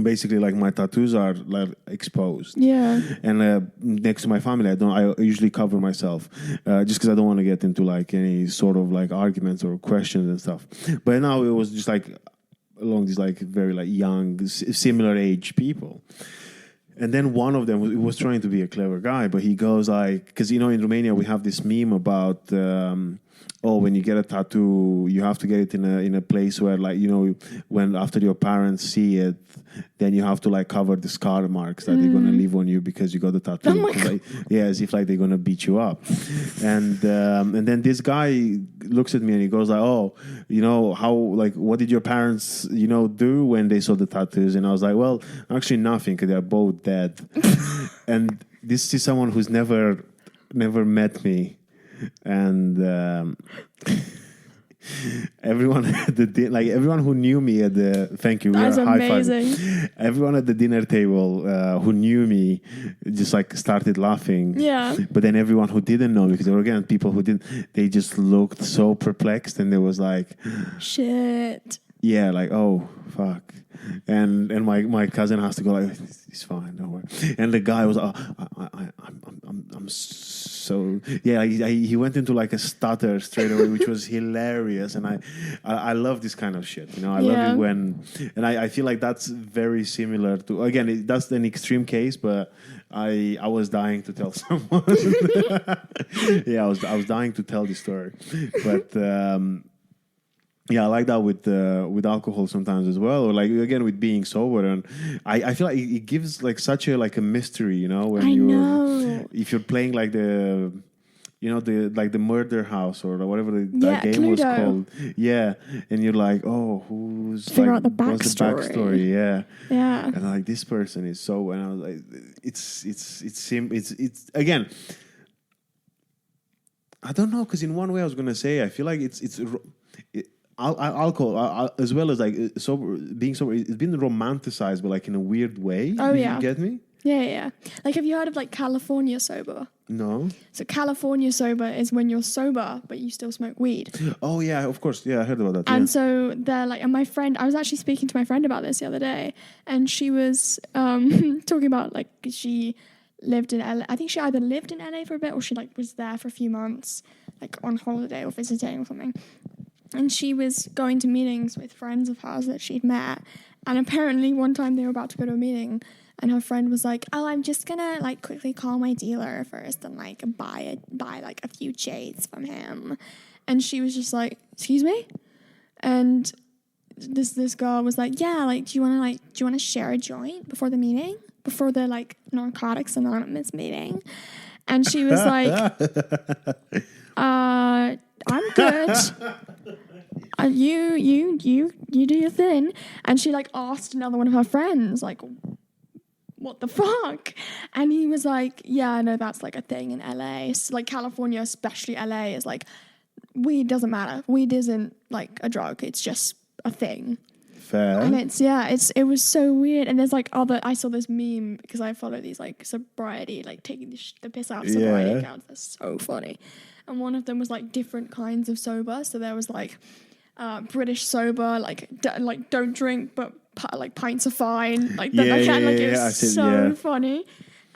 basically like my tattoos are like exposed. Yeah. And next to my family, I usually cover myself just because I don't want to get into like any sort of like arguments or questions and stuff. But now it was just like along these like very like young, similar age people. And then one of them was trying to be a clever guy, but he goes like, because in Romania we have this meme about when you get a tattoo, you have to get it in a place where, like, when after your parents see it, then you have to like cover the scar marks that they're gonna leave on you because you got the tattoo. Oh my God. Like, yeah, as if like they're gonna beat you up. And then this guy looks at me and he goes like, oh, how, like, what did your parents do when they saw the tattoos? And I was like, well, actually nothing, because they're both dead. And this is someone who's never met me. And everyone at everyone who knew me at the That's amazing. Everyone at the dinner table who knew me just like started laughing. Yeah. But then everyone who didn't know me, because there were again people who didn't, they just looked so perplexed, and there was like, shit. Yeah, like, oh fuck. And my cousin has to go like, it's fine, don't worry. And the guy was, I'm so, yeah. He went into like a stutter straight away, which was hilarious. And I love this kind of shit. I love it when, and I feel like that's very similar to, again, that's an extreme case, but I was dying to tell someone. Yeah, I was dying to tell this story, but. Yeah, I like that with alcohol sometimes as well, or like again with being sober, and I feel like it gives like such a like a mystery, when if you're playing like the the murder house or whatever that game Cluedo. was called, yeah, and you're like, oh, who's figure like, out the what's the backstory, yeah, and like this person is so, and I was like, it's again. I don't know, because in one way I was gonna say I feel like it's alcohol as well as like being sober, it's been romanticized, but like in a weird way. Oh, yeah. You get me? Yeah. Like, have you heard of like California sober? No. So California sober is when you're sober but you still smoke weed. Oh yeah, of course. Yeah, I heard about that. And so they're like, and my friend, I was actually speaking to my friend about this the other day, and she was talking about like she lived in LA. I think she either lived in LA for a bit or she like was there for a few months, like on holiday or visiting or something. And she was going to meetings with friends of hers that she'd met. And apparently one time they were about to go to a meeting and her friend was like, oh, I'm just going to like quickly call my dealer first and like buy like a few shades from him. And she was just like, excuse me? And this girl was like, yeah, like, do you want to share a joint before the meeting? Before the like Narcotics Anonymous meeting? And she was like, I'm good. You do your thing. And she like asked another one of her friends, like, what the fuck? And he was like, yeah, no, that's like a thing in LA. So, like California, especially LA, is like, weed doesn't matter. Weed isn't like a drug. It's just a thing. Fair. And it was so weird. And there's like I saw this meme because I follow these like sobriety, like taking the piss out of sobriety accounts. They're so funny. And one of them was like different kinds of sober. So there was like British sober, like don't drink, but like pints are fine. Like it was so funny.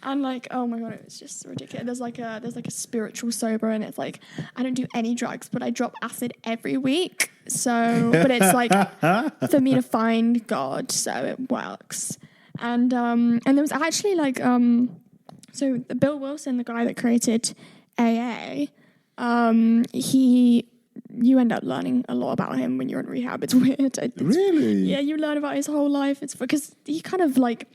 And like, oh my god, it was just ridiculous. There's like a spiritual sober, and it's like, I don't do any drugs, but I drop acid every week. So, but it's like for me to find God, so it works. And there was actually like so Bill Wilson, the guy that created AA, you end up learning a lot about him when you're in rehab. It's weird. Really? Yeah, you learn about his whole life. It's because he kind of like.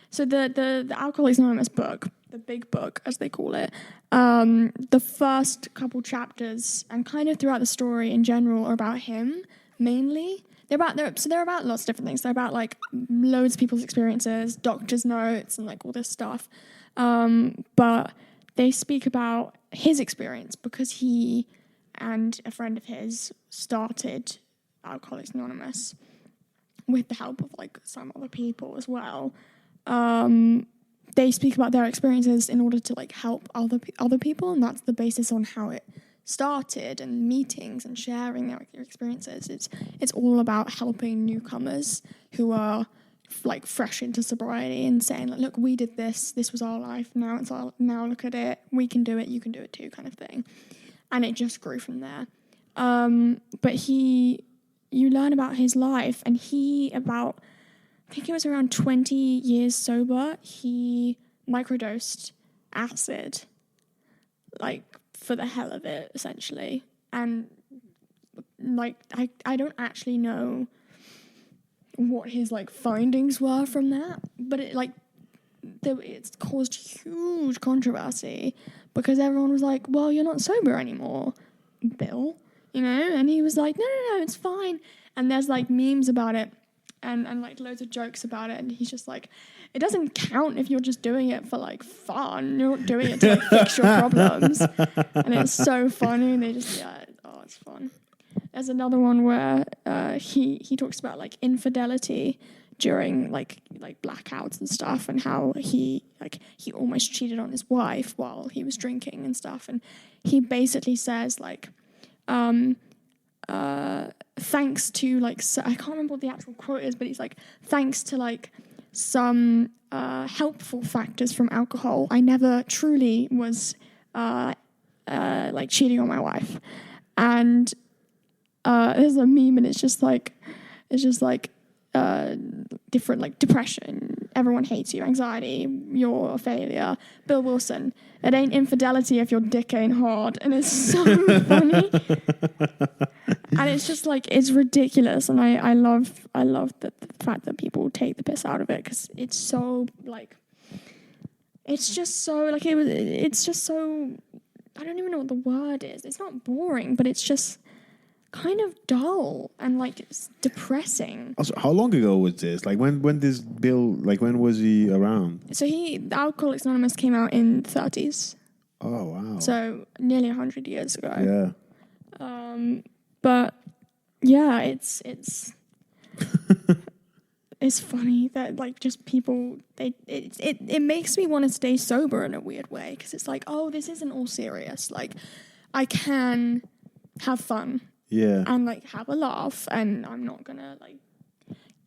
So the Alcoholics Anonymous book, the big book as they call it, the first couple chapters and kind of throughout the story in general are about him mainly. They're about lots of different things. They're about like loads of people's experiences, doctor's notes, and like all this stuff. But they speak about his experience because he and a friend of his started Alcoholics Anonymous with the help of like some other people as well. They speak about their experiences in order to like help other people, and that's the basis on how it started, and meetings and sharing their experiences. It's all about helping newcomers who are like fresh into sobriety and saying like, look, we did this was our life, now look at it, we can do it, you can do it too, kind of thing. And it just grew from there. But you learn about his life, and I think it was around 20 years sober, he microdosed acid, like, for the hell of it, essentially. And, like, I don't actually know what his, like, findings were from that, but it's caused huge controversy because everyone was like, well, you're not sober anymore, Bill, you know? And he was like, no, it's fine. And there's, like, memes about it. And like loads of jokes about it, and he's just like, it doesn't count if you're just doing it for like fun. You're not doing it to like fix your problems. And it's so funny. And they just it's fun. There's another one where he talks about like infidelity during like blackouts and stuff, and how he almost cheated on his wife while he was drinking and stuff. And he basically says like, thanks to like, so I can't remember what the actual quote is, but he's like, thanks to like some helpful factors from alcohol, I never truly was like cheating on my wife. And there's a meme, and it's just like different, like depression, everyone hates you, anxiety, you're a failure, Bill Wilson, it ain't infidelity if your dick ain't hard. And it's so funny. And it's just like, it's ridiculous. And I love the fact that people take the piss out of it, because it's so like, it's just so like, it's just so, I don't even know what the word is. It's not boring, but it's just kind of dull and like it's depressing. Also, how long ago was this? Like when this Bill, like when was he around? So Alcoholics Anonymous came out in the 30s. Oh wow. So nearly 100 years ago. Yeah. But yeah, it's it's funny that like just people it makes me want to stay sober in a weird way, because it's like, oh, this isn't all serious. Like I can have fun. Yeah. And like have a laugh, and I'm not gonna like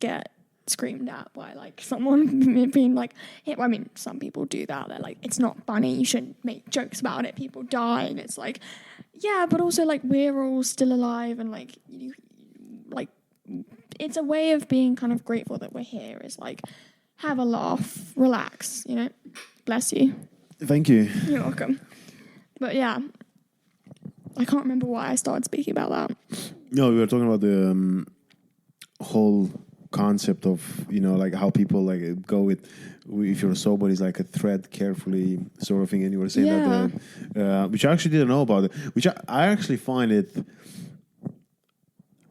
get screamed at by like someone being like, hey, well, I mean, some people do that. They're like, it's not funny, you shouldn't make jokes about it, people die. And it's like, yeah, but also like we're all still alive, and like it's a way of being kind of grateful that we're here, is like have a laugh, relax, you know. Bless you. Thank you. You're welcome. But yeah, I can't remember why I started speaking about that. No, we were talking about the whole concept of, you know, like how people like go with, if you're sober, is like a thread carefully sort of thing. And you were saying that, which I actually didn't know about it, which I actually find it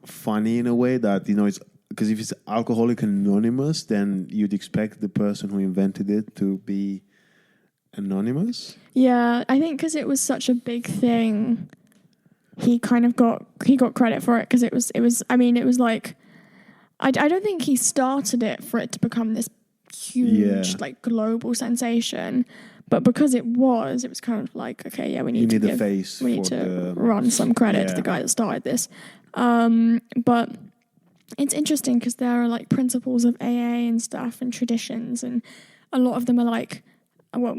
funny in a way that, you know, it's because if it's Alcoholic Anonymous, then you'd expect the person who invented it to be anonymous. Yeah, I think because it was such a big thing, he got credit for it because it was. I mean, it was like, I don't think he started it for it to become this huge like global sensation, but because it was kind of like, okay, yeah, we need to run some credit to the guy that started this. But it's interesting because there are like principles of AA and stuff and traditions, and a lot of them are like, well,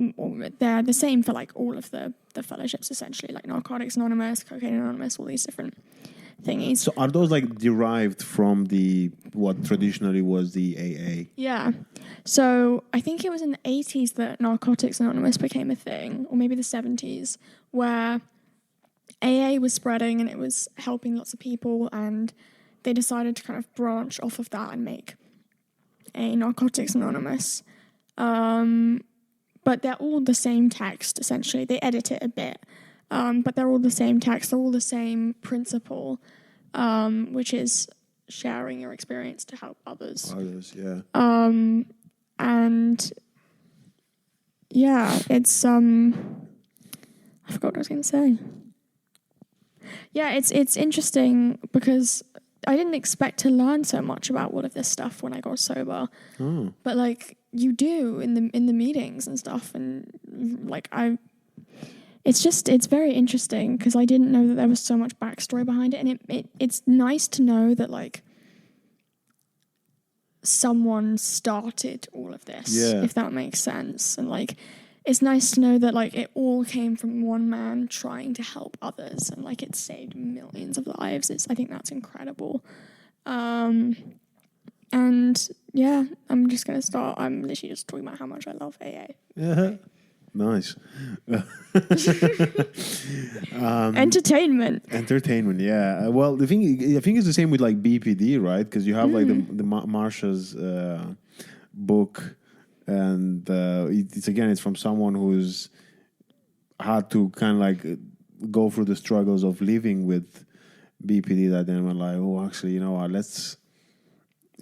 they're the same for like all of the fellowships essentially, like Narcotics Anonymous, Cocaine Anonymous, all these different thingies. So are those like derived from what traditionally was the AA? Yeah. So I think it was in the 80s that Narcotics Anonymous became a thing, or maybe the 70s, where AA was spreading and it was helping lots of people, and they decided to kind of branch off of that and make a Narcotics Anonymous. But they're all the same text, essentially. They edit it a bit, but they're all the same text. They're all the same principle, which is sharing your experience to help others. Yeah. And yeah, it's I forgot what I was going to say. Yeah, it's interesting because I didn't expect to learn so much about all of this stuff when I got sober. But like you do in the meetings and stuff, and like it's very interesting because I didn't know that there was so much backstory behind it, and it's nice to know that like someone started all of this, if that makes sense. And like it's nice to know that like it all came from one man trying to help others, and like it saved millions of lives. I think that's incredible. And yeah, I'm literally just talking about how much I love AA. Yeah. Nice. Entertainment, yeah. Well, I think it's the same with like BPD, right? Because you have like the Marsha's book, and it's from someone who's had to kind of like go through the struggles of living with BPD. That then were like, oh, actually, you know what? Let's.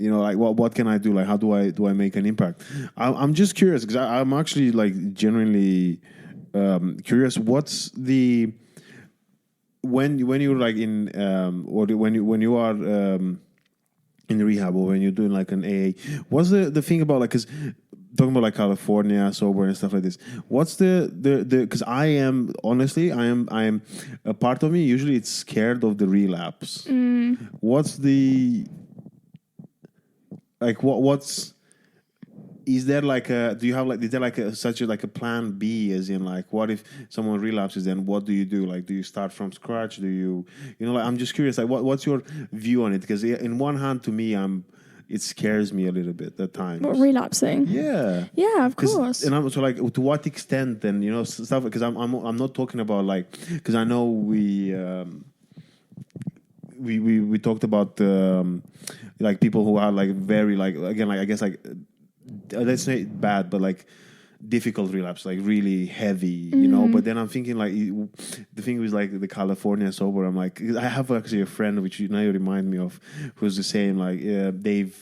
Like what can I do? Like, how do I make an impact? I'm just curious because I'm actually like genuinely curious. What's the when you're like in or when you are in rehab or when you're doing like an AA? What's the thing about like because talking about like California sober and stuff like this? What's the because I am a part of me usually it's scared of the relapse. What's the like what's is there like a do you have like is there like such a plan B, as in like what if someone relapses, then what do you do? Like do you start from scratch? Do you like I'm just curious like what's your view on it? Because in one hand to me it scares me a little bit at times. What, relapsing? Yeah, of course. And I'm so like to what extent then stuff because I'm not talking about like because I know we talked about like people who are like very like again like I guess like let's say bad but like difficult relapse like really heavy but then I'm thinking like the thing was like the California sober. I'm like I have actually a friend which now you remind me of who's the same like they've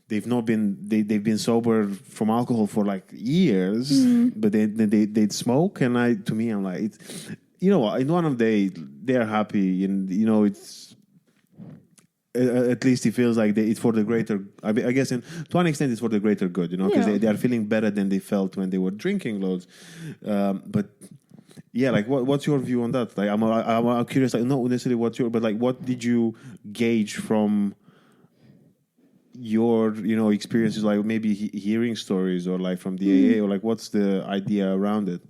been sober from alcohol for like years but they'd smoke and I'm like it's in one of the day they're happy and it's at least it feels like it's for the greater. I guess, to one extent, it's for the greater good. Because they are feeling better than they felt when they were drinking loads. But yeah, like what's your view on that? Like, I'm curious. Like, not necessarily but like, what did you gauge from your experiences? Like maybe hearing stories or like from the AA or like what's the idea around it?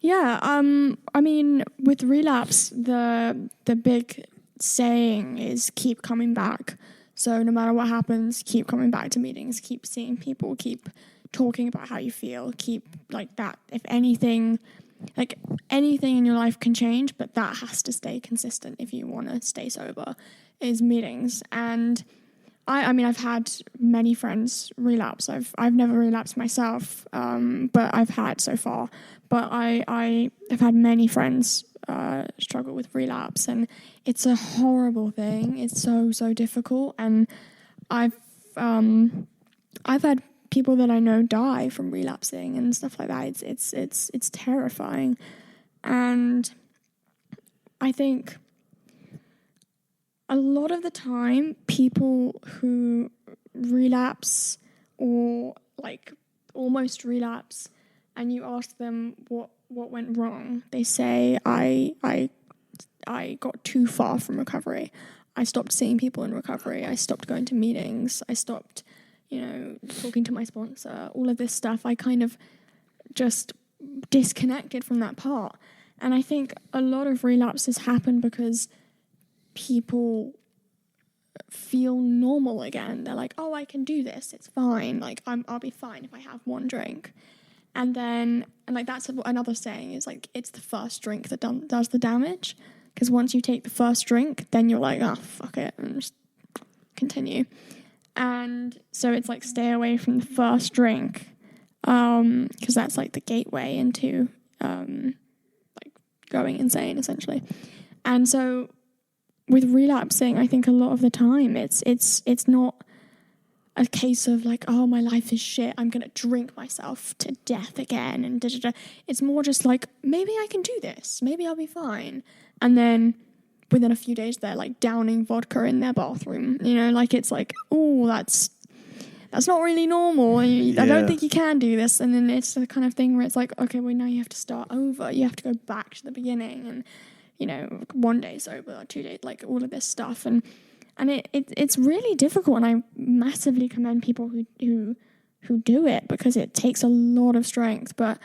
Yeah, I mean, with relapse, the big saying is keep coming back. So no matter what happens, keep coming back to meetings, keep seeing people, keep talking about how you feel, keep like that. If anything in your life can change, but that has to stay consistent if you want to stay sober, is meetings. And I mean, I've had many friends relapse. I've never relapsed myself, but I've had so far. But I have had many friends struggle with relapse, and it's a horrible thing. It's so difficult, and I've had people that I know die from relapsing and stuff like that. It's terrifying, and I think a lot of the time people who relapse or like almost relapse, and you ask them what went wrong, they say I got too far from recovery. I stopped seeing people in recovery. I stopped going to meetings. I stopped, talking to my sponsor. All of this stuff, I kind of just disconnected from that part. And I think a lot of relapses happen because people feel normal again. They're like, oh, I can do this. It's fine. Like, I'll be fine if I have one drink. And that's another saying is like, it's the first drink that does the damage. Because once you take the first drink, then you're like, oh, fuck it, and just continue. And so it's like, stay away from the first drink, because that's like the gateway into like going insane, essentially. And so with relapsing, I think a lot of the time it's not a case of like, oh, my life is shit, I'm gonna drink myself to death again, and da-da-da. It's more just like, maybe I can do this, maybe I'll be fine. And then within a few days, they're like downing vodka in their bathroom. Like, it's like, oh, that's not really normal. I don't think you can do this. And then it's the kind of thing where it's like, okay, well, now you have to start over. You have to go back to the beginning, and 1 day sober, 2 days, like all of this stuff. And it's really difficult. And I massively commend people who do it, because it takes a lot of strength. But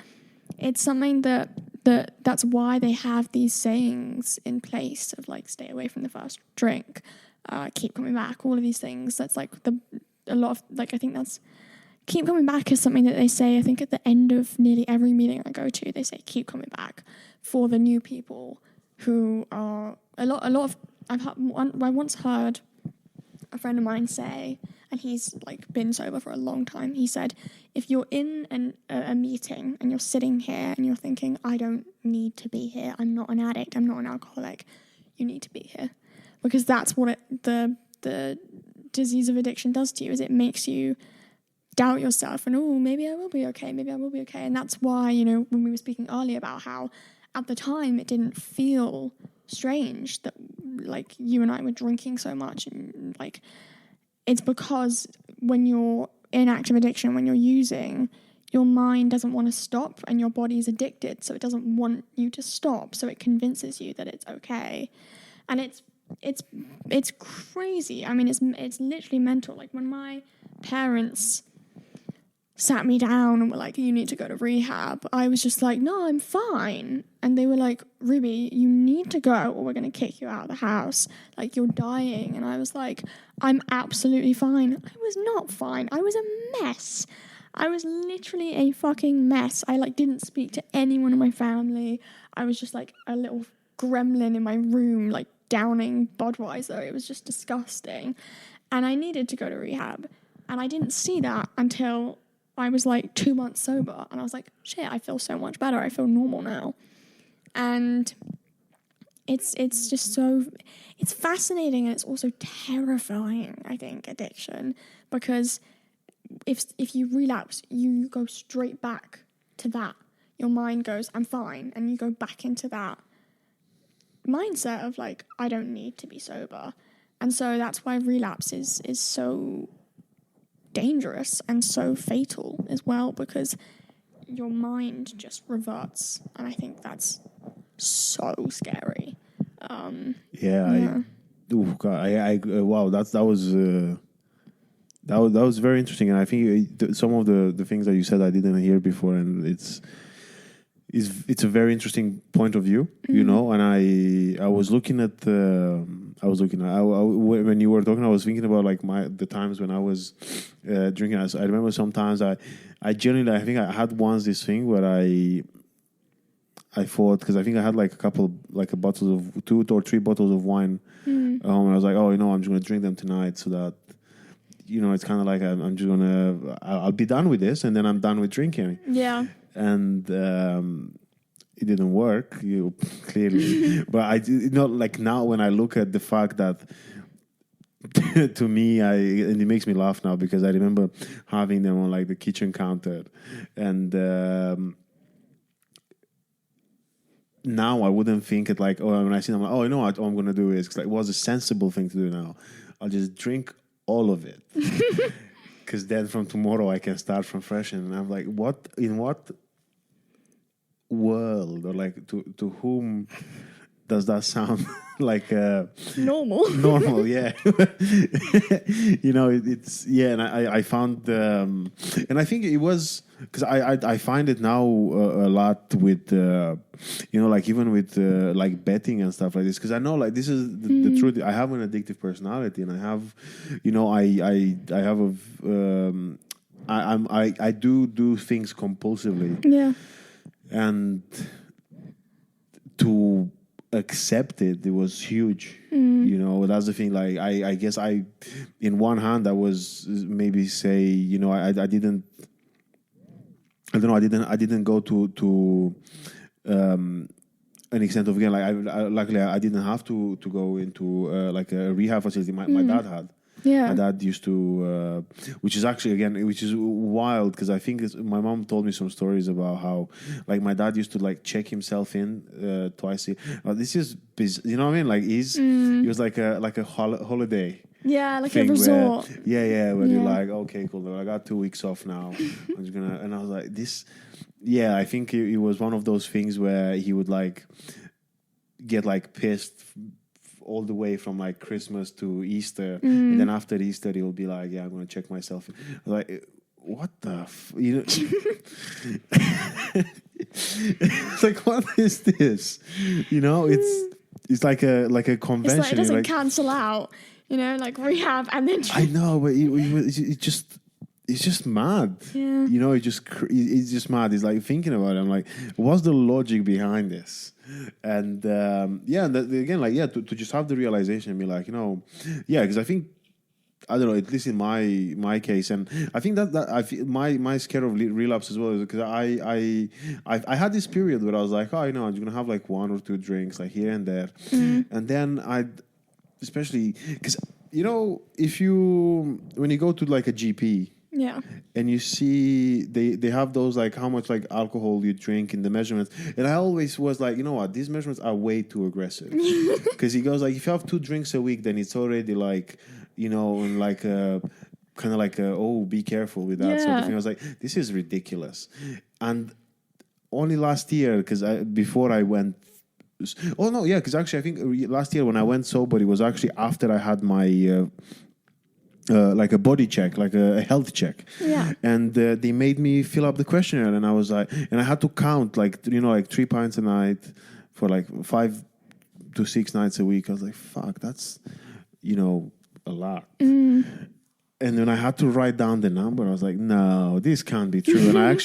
it's something that's why they have these sayings in place of like, stay away from the first drink, keep coming back, all of these things. That's like a lot of, like, I think that's, keep coming back is something that they say, I think at the end of nearly every meeting I go to, they say, keep coming back, for the new people who are a lot of, I once heard a friend of mine say, and he's like been sober for a long time, he said, if you're in a meeting and you're sitting here and you're thinking, I don't need to be here, I'm not an addict, I'm not an alcoholic, you need to be here. Because that's what the disease of addiction does to you, is it makes you doubt yourself and, oh, maybe I will be okay, and that's why, when we were speaking earlier about how at the time it didn't feel strange that like you and I were drinking so much, and like, it's because when you're in active addiction, when you're using, your mind doesn't want to stop and your body's addicted, so it doesn't want you to stop, so it convinces you that it's okay. And it's crazy. I mean, it's literally mental. Like, when my parents sat me down and were like, you need to go to rehab, I was just like, no, I'm fine. And they were like, Ruby, you need to go or we're going to kick you out of the house. Like, you're dying. And I was like, I'm absolutely fine. I was not fine. I was a mess. I was literally a fucking mess. I like didn't speak to anyone in my family. I was just like a little gremlin in my room, like downing Budweiser. It was just disgusting. And I needed to go to rehab. And I didn't see that until I was like 2 months sober, and I was like, shit, I feel so much better. I feel normal now. And it's just so, it's fascinating, and it's also terrifying, I think, addiction, because if you relapse, you go straight back to that. Your mind goes, I'm fine, and you go back into that mindset of like, I don't need to be sober. And so that's why relapse is so dangerous and so fatal as well, because your mind just reverts, and I think that's so scary. Wow, that was very interesting, and I think some of the things that you said I didn't hear before, and it's a very interesting point of view, and I was looking at when you were talking, I was thinking about like the times when I was drinking. I remember sometimes I genuinely, I think I had once this thing where I thought, because I think I had like a bottle of 2 or 3 bottles of wine, and I was like, oh, I'm just gonna drink them tonight, so that it's kind of like I'm just gonna, I'll be done with this, and then I'm done with drinking. Yeah. And it didn't work, clearly. But like now when I look at the fact that to me, and it makes me laugh now because I remember having them on like the kitchen counter, and now I wouldn't think it like, oh, when I see them, I'm like, oh, you know what, all I'm gonna do is, 'cause like, what's a sensible thing to do now? I'll just drink all of it, because then from tomorrow I can start from fresh. And I'm like, what in what world, or like to whom does that sound like Normal. normal? Yeah. It's yeah. And I found and I think it was because I find it now a lot with like even with like betting and stuff like this, because I know like this is the truth. I have an addictive personality, and I have I have a I do things compulsively. Yeah. And to accept it was huge. That's the thing. Like I guess in one hand I was maybe say, I didn't, I don't know, I didn't go to an extent of, again, like luckily I didn't have to go into like a rehab facility. My dad had. Yeah. My dad used to, which is actually, again, which is wild, because I think my mom told me some stories about how, like, my dad used to like check himself in twice a year. This is, you know what I mean? Like, he was like a holiday. Yeah, like a Thing resort. where you're like, okay, cool, I got 2 weeks off now. I'm just gonna, and I was like, this, yeah, I think it was one of those things where he would like get like pissed all the way from like Christmas to Easter, and then after Easter he'll be like, yeah, I'm gonna check myself. I was like, what the it's like, what is this? It's like a convention. It's like it doesn't cancel out, like rehab and then. I know, but it's just mad. Yeah. It's just mad. It's like thinking about it. I'm like, what's the logic behind this? And again, like, yeah, to just have the realization and be like, because I think, I don't know, at least in my case, and I think that I feel my scare of relapse as well is because I had this period where I was like, oh, I'm just gonna have like 1 or 2 drinks like here and there, and then especially because if when you go to like a GP. Yeah. And you see they have those like how much like alcohol you drink in the measurements, and I always was like, what, these measurements are way too aggressive, because he goes like, if you have 2 drinks a week, then it's already like and like kind of like be careful with that sort of thing. I was like, this is ridiculous. And only last year, because before I went. Oh no, yeah, because actually I think last year when I went sober, it was actually after I had my. Like a body check, like a health check. Yeah. And they made me fill up the questionnaire, and I was like, and I had to count like 3 pints a night for like 5 to 6 nights a week. I was like, fuck, that's a lot. And then I had to write down the number. I was like, no, this can't be true. And I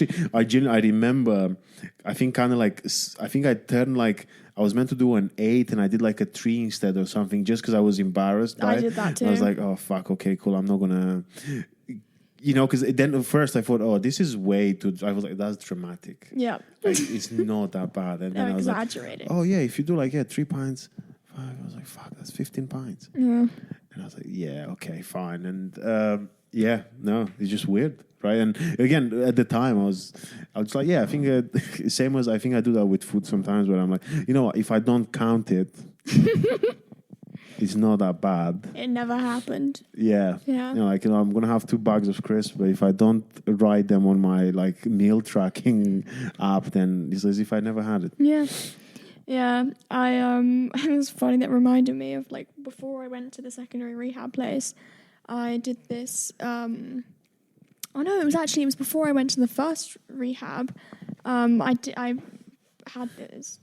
remember, I think I turned like, I was meant to do an 8 and I did like a 3 instead or something, just because I was embarrassed by it. I did that too. And I was like, oh, fuck, okay, cool. I'm not going to, because then at first I thought, oh, this is way too, I was like, that's dramatic. Yeah. Like, it's not that bad. And then I was exaggerating. like, oh, yeah, if you do like, 3 pints, 5, I was like, fuck, that's 15 pints. Yeah. And I was like, yeah, okay, fine. And it's just weird, right? And again, at the time, I was like, yeah, I think same as I think I do that with food sometimes, where I'm like, if I don't count it, it's not that bad. It never happened. Yeah. Yeah. I'm gonna have 2 bags of crisps, but if I don't write them on my like meal tracking app, then it's as if I never had it. Yeah. Yeah, it was funny, that reminded me of like before I went to the secondary rehab place, I did this, it was before I went to the first rehab. I had this,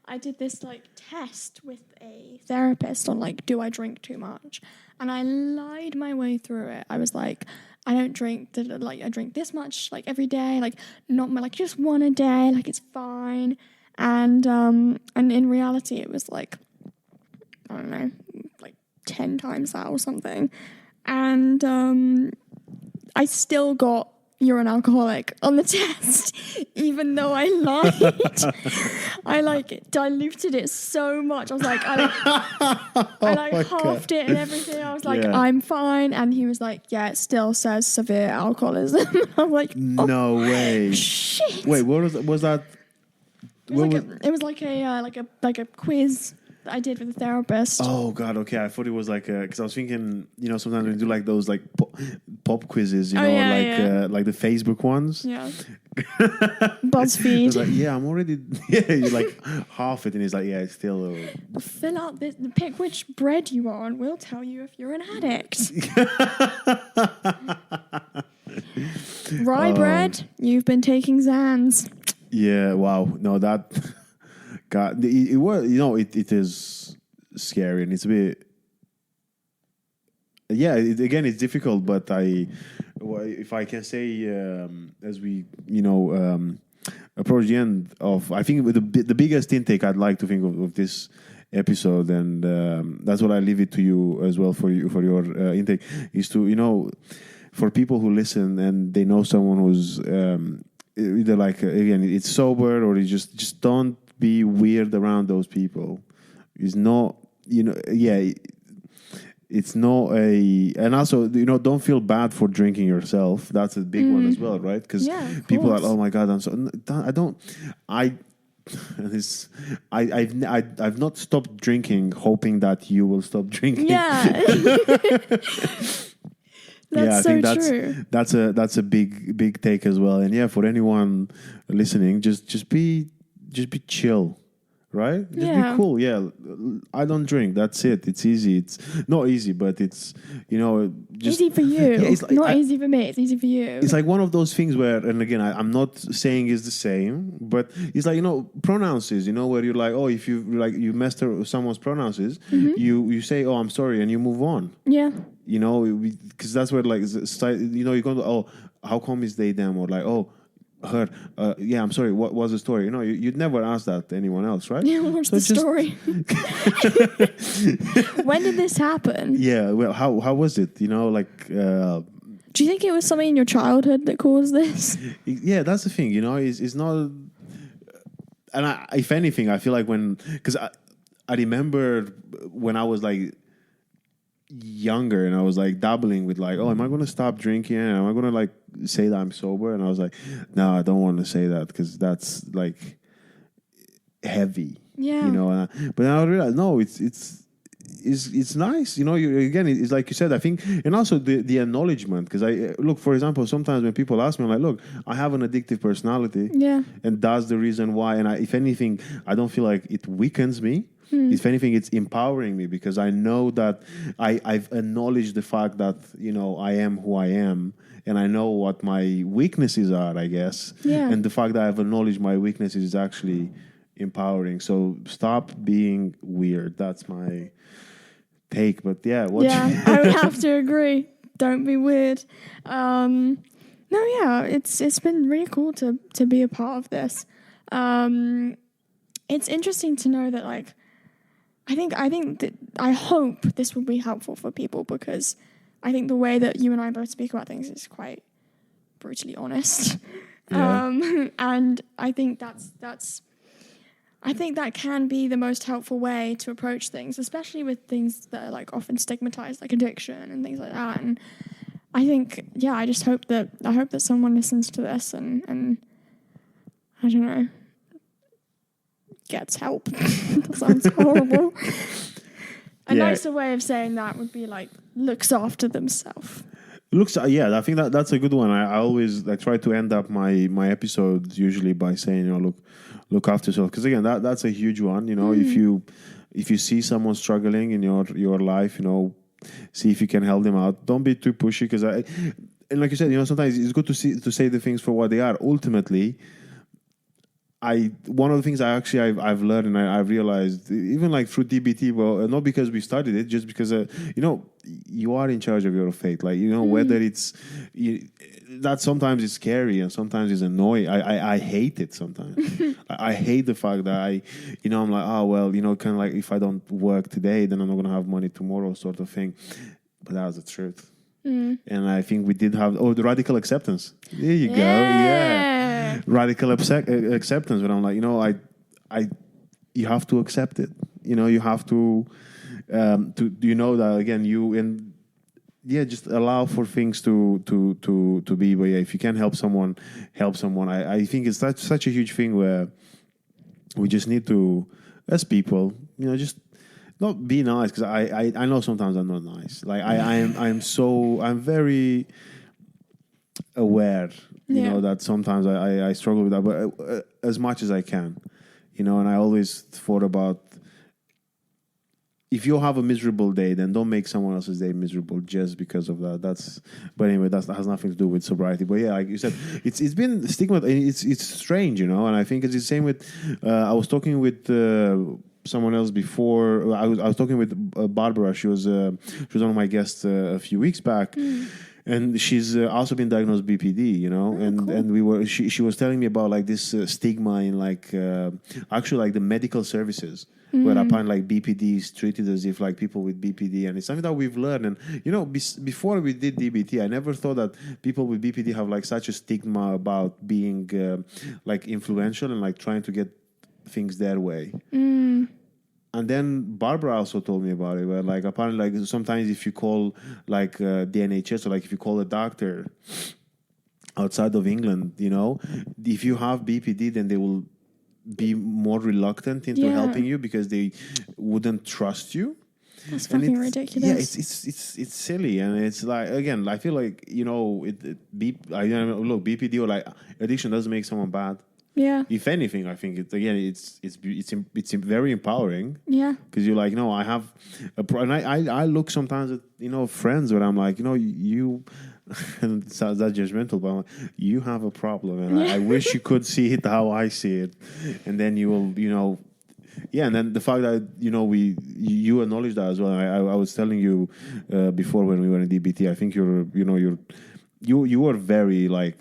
I did this like test with a therapist on like, do I drink too much? And I lied my way through it. I was like, I don't drink, I drink this much, like, every day, like, not like just 1 a day, like, it's fine. And in reality, it was like, I don't know, like 10 times that or something. And I still got you're an alcoholic on the test, even though I lied. I like diluted it so much. I was like, I halved it and everything. I was like, Yeah. I'm fine. And he was like, yeah, it still says severe alcoholism. I'm like, oh, No way. shit. Wait, what was that? It was like a quiz that I did with a therapist. Oh God, okay. I thought it was like because I was thinking, sometimes we do like those like pop quizzes, like the Facebook ones. Yeah. I BuzzFeed. was like, yeah, I'm already. Yeah, you're like half it, and he's like, yeah, it's still. Fill out this. Pick which bread you are, and we'll tell you if you're an addict. Rye bread. You've been taking Xans. Yeah. Wow. No, that. God, it was. It is scary, and it's a bit. Yeah. Again, it's difficult, but if I can say, as we, approach the end of, I think the biggest intake I'd like to think of this episode, and that's what I leave it to you as well for your intake, is to, for people who listen and they know someone who's either like, again, it's sober, or you just don't be weird around those people. It's not, it's not and also, don't feel bad for drinking yourself. That's a big one as well, right? Because people are, oh my God, I've not stopped drinking hoping that you will stop drinking. Yeah. That's true. That's a big take as well. And yeah, for anyone listening, just be chill. Right? Just be cool. Yeah. I don't drink. That's it. It's easy. It's not easy, but it's, just easy for you. Yeah, it's like, not easy for me. It's easy for you. It's like one of those things where, and again, I'm not saying it's the same, but it's like, pronouns, where you're like, oh, if you messed up someone's pronouns, you say, oh, I'm sorry, and you move on. Yeah. Because that's where, like, you're going to, oh, how come is they, them, or like, oh, her, yeah, I'm sorry, what was the story? You'd never ask that to anyone else, right? Yeah, what's the story? When did this happen? Yeah, well, how was it? Do you think it was something in your childhood that caused this? Yeah, that's the thing, it's not, and if anything, I feel like because I remember when I was like younger and I was like dabbling with like, oh, am I going to stop drinking? Am I going to like say that I'm sober? And I was like, no, I don't want to say that because that's like heavy. Yeah. But now I realized, no, it's nice. Again, it's like you said, I think, and also the acknowledgement, because I look, for example, sometimes when people ask me, I'm like, look, I have an addictive personality. Yeah. And that's the reason why. And if anything, I don't feel like it weakens me. If anything, it's empowering me because I know that I've acknowledged the fact that, I am who I am and I know what my weaknesses are, I guess. Yeah. And the fact that I've acknowledged my weaknesses is actually empowering. So stop being weird. That's my take. But yeah. I would have to agree. Don't be weird. No, yeah, it's been really cool to be a part of this. It's interesting to know that, like, I hope this will be helpful for people because I think the way that you and I both speak about things is quite brutally honest. Yeah. And I think I think that can be the most helpful way to approach things, especially with things that are like often stigmatized, like addiction and things like that. And I think, I just hope that someone listens to this and I don't know, gets help. That sounds horrible. A nicer way of saying that would be like looks after themselves. I think that's a good one. I always try to end up my episodes usually by saying, look after yourself, because again, that's a huge one. If you see someone struggling in your life, see if you can help them out. Don't be too pushy, because and like you said, sometimes it's good to say the things for what they are. Ultimately, one of the things I've learned and I've realized, even like through DBT, well, not because we studied it, just because you are in charge of your fate. Like whether it's that sometimes it's scary and sometimes it's annoying. I hate it sometimes. I hate the fact that I'm like, oh well, kind of like if I don't work today, then I'm not gonna have money tomorrow, sort of thing. But that's the truth. And I think we did have the radical acceptance. There you go. Yeah, radical acceptance. But I'm like, you have to accept it. You have to that again. Just allow for things to be. But yeah, if you can help someone, help someone. I think it's such a huge thing where we just need to, as people, just not be nice, because I know sometimes I'm not nice. Like I'm very aware, that sometimes I struggle with that, but as much as I can, and I always thought about, if you have a miserable day, then don't make someone else's day miserable just because of that. But anyway, that has nothing to do with sobriety. But yeah, like you said, it's been stigma. It's strange, and I think it's the same with. I was talking with someone else before. I was talking with Barbara. She was one of my guests a few weeks back. And she's also been diagnosed BPD, cool. and she was telling me about like this stigma in actually like the medical services, where apparently like BPD is treated as if like people with BPD, and it's something that we've learned. And before we did DBT, I never thought that people with BPD have like such a stigma about being like influential and like trying to get things their way. And then Barbara also told me about it, where like apparently like sometimes if you call like the NHS, or like if you call a doctor outside of England, if you have BPD, then they will be more reluctant into helping you, because they wouldn't trust you. That's fucking ridiculous. Yeah, it's silly, and it's like, again, I feel like BPD or like addiction doesn't make someone bad. Yeah. If anything, I think it's very empowering. Yeah. Because you're like, no, I have and I look sometimes at friends where I'm like, you and it sounds that judgmental, but I'm like, you have a problem, and I wish you could see it how I see it, and then you will and then the fact that you acknowledge that as well. I was telling you before when we were in DBT, I think you are very like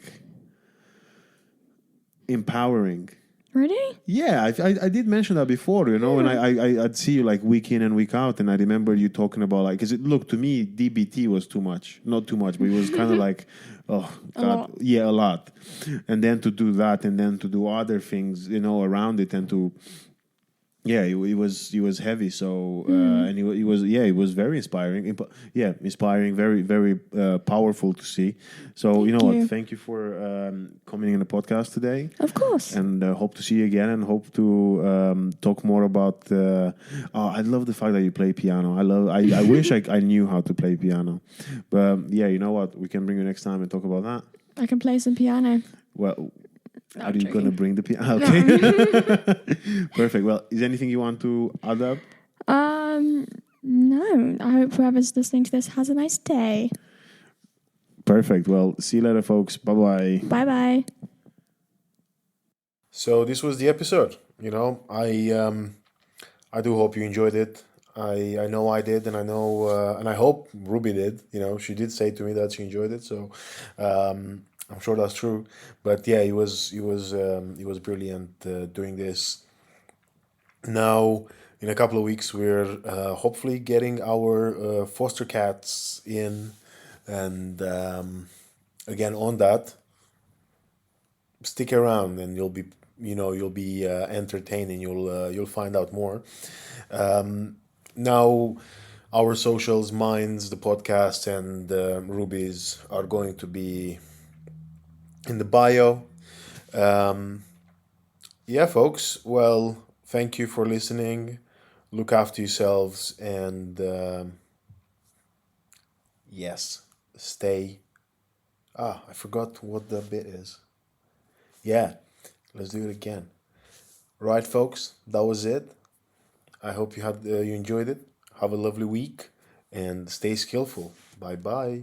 empowering. Really? Yeah, I did mention that before, and I'd see you like week in and week out, and I remember you talking about like, because to me DBT was too much, not too much, but it was kind of like, oh God, a lot, and then to do that, and then to do other things, around it, and to. Yeah, it was heavy. So and it was very inspiring. Inspiring, very very powerful to see. So thank you for coming in the podcast today. Of course. And hope to see you again, and hope to talk more about. I love the fact that you play piano. I wish I knew how to play piano, but you know what? We can bring you next time and talk about that. I can play some piano. Well. No, Are you going to bring the piano? No. Okay. Perfect. Well, is there anything you want to add up? No. I hope whoever's listening to this has a nice day. Perfect. Well, see you later, folks. Bye-bye. Bye-bye. So this was the episode. I do hope you enjoyed it. I know I did, and I know, and I hope Ruby did. She did say to me that she enjoyed it. So I'm sure that's true. But yeah, it was brilliant doing this. Now, in a couple of weeks, we're hopefully getting our foster cats in, and again on that, stick around, and you'll be entertained, and you'll find out more. Now, our socials, mine's, the podcast, and Ruby's are going to be in the bio. Folks. Well, thank you for listening. Look after yourselves, and stay. I forgot what the bit is. Yeah, let's do it again. Right, folks, that was it. I hope you enjoyed it. Have a lovely week, and stay skillful. Bye-bye.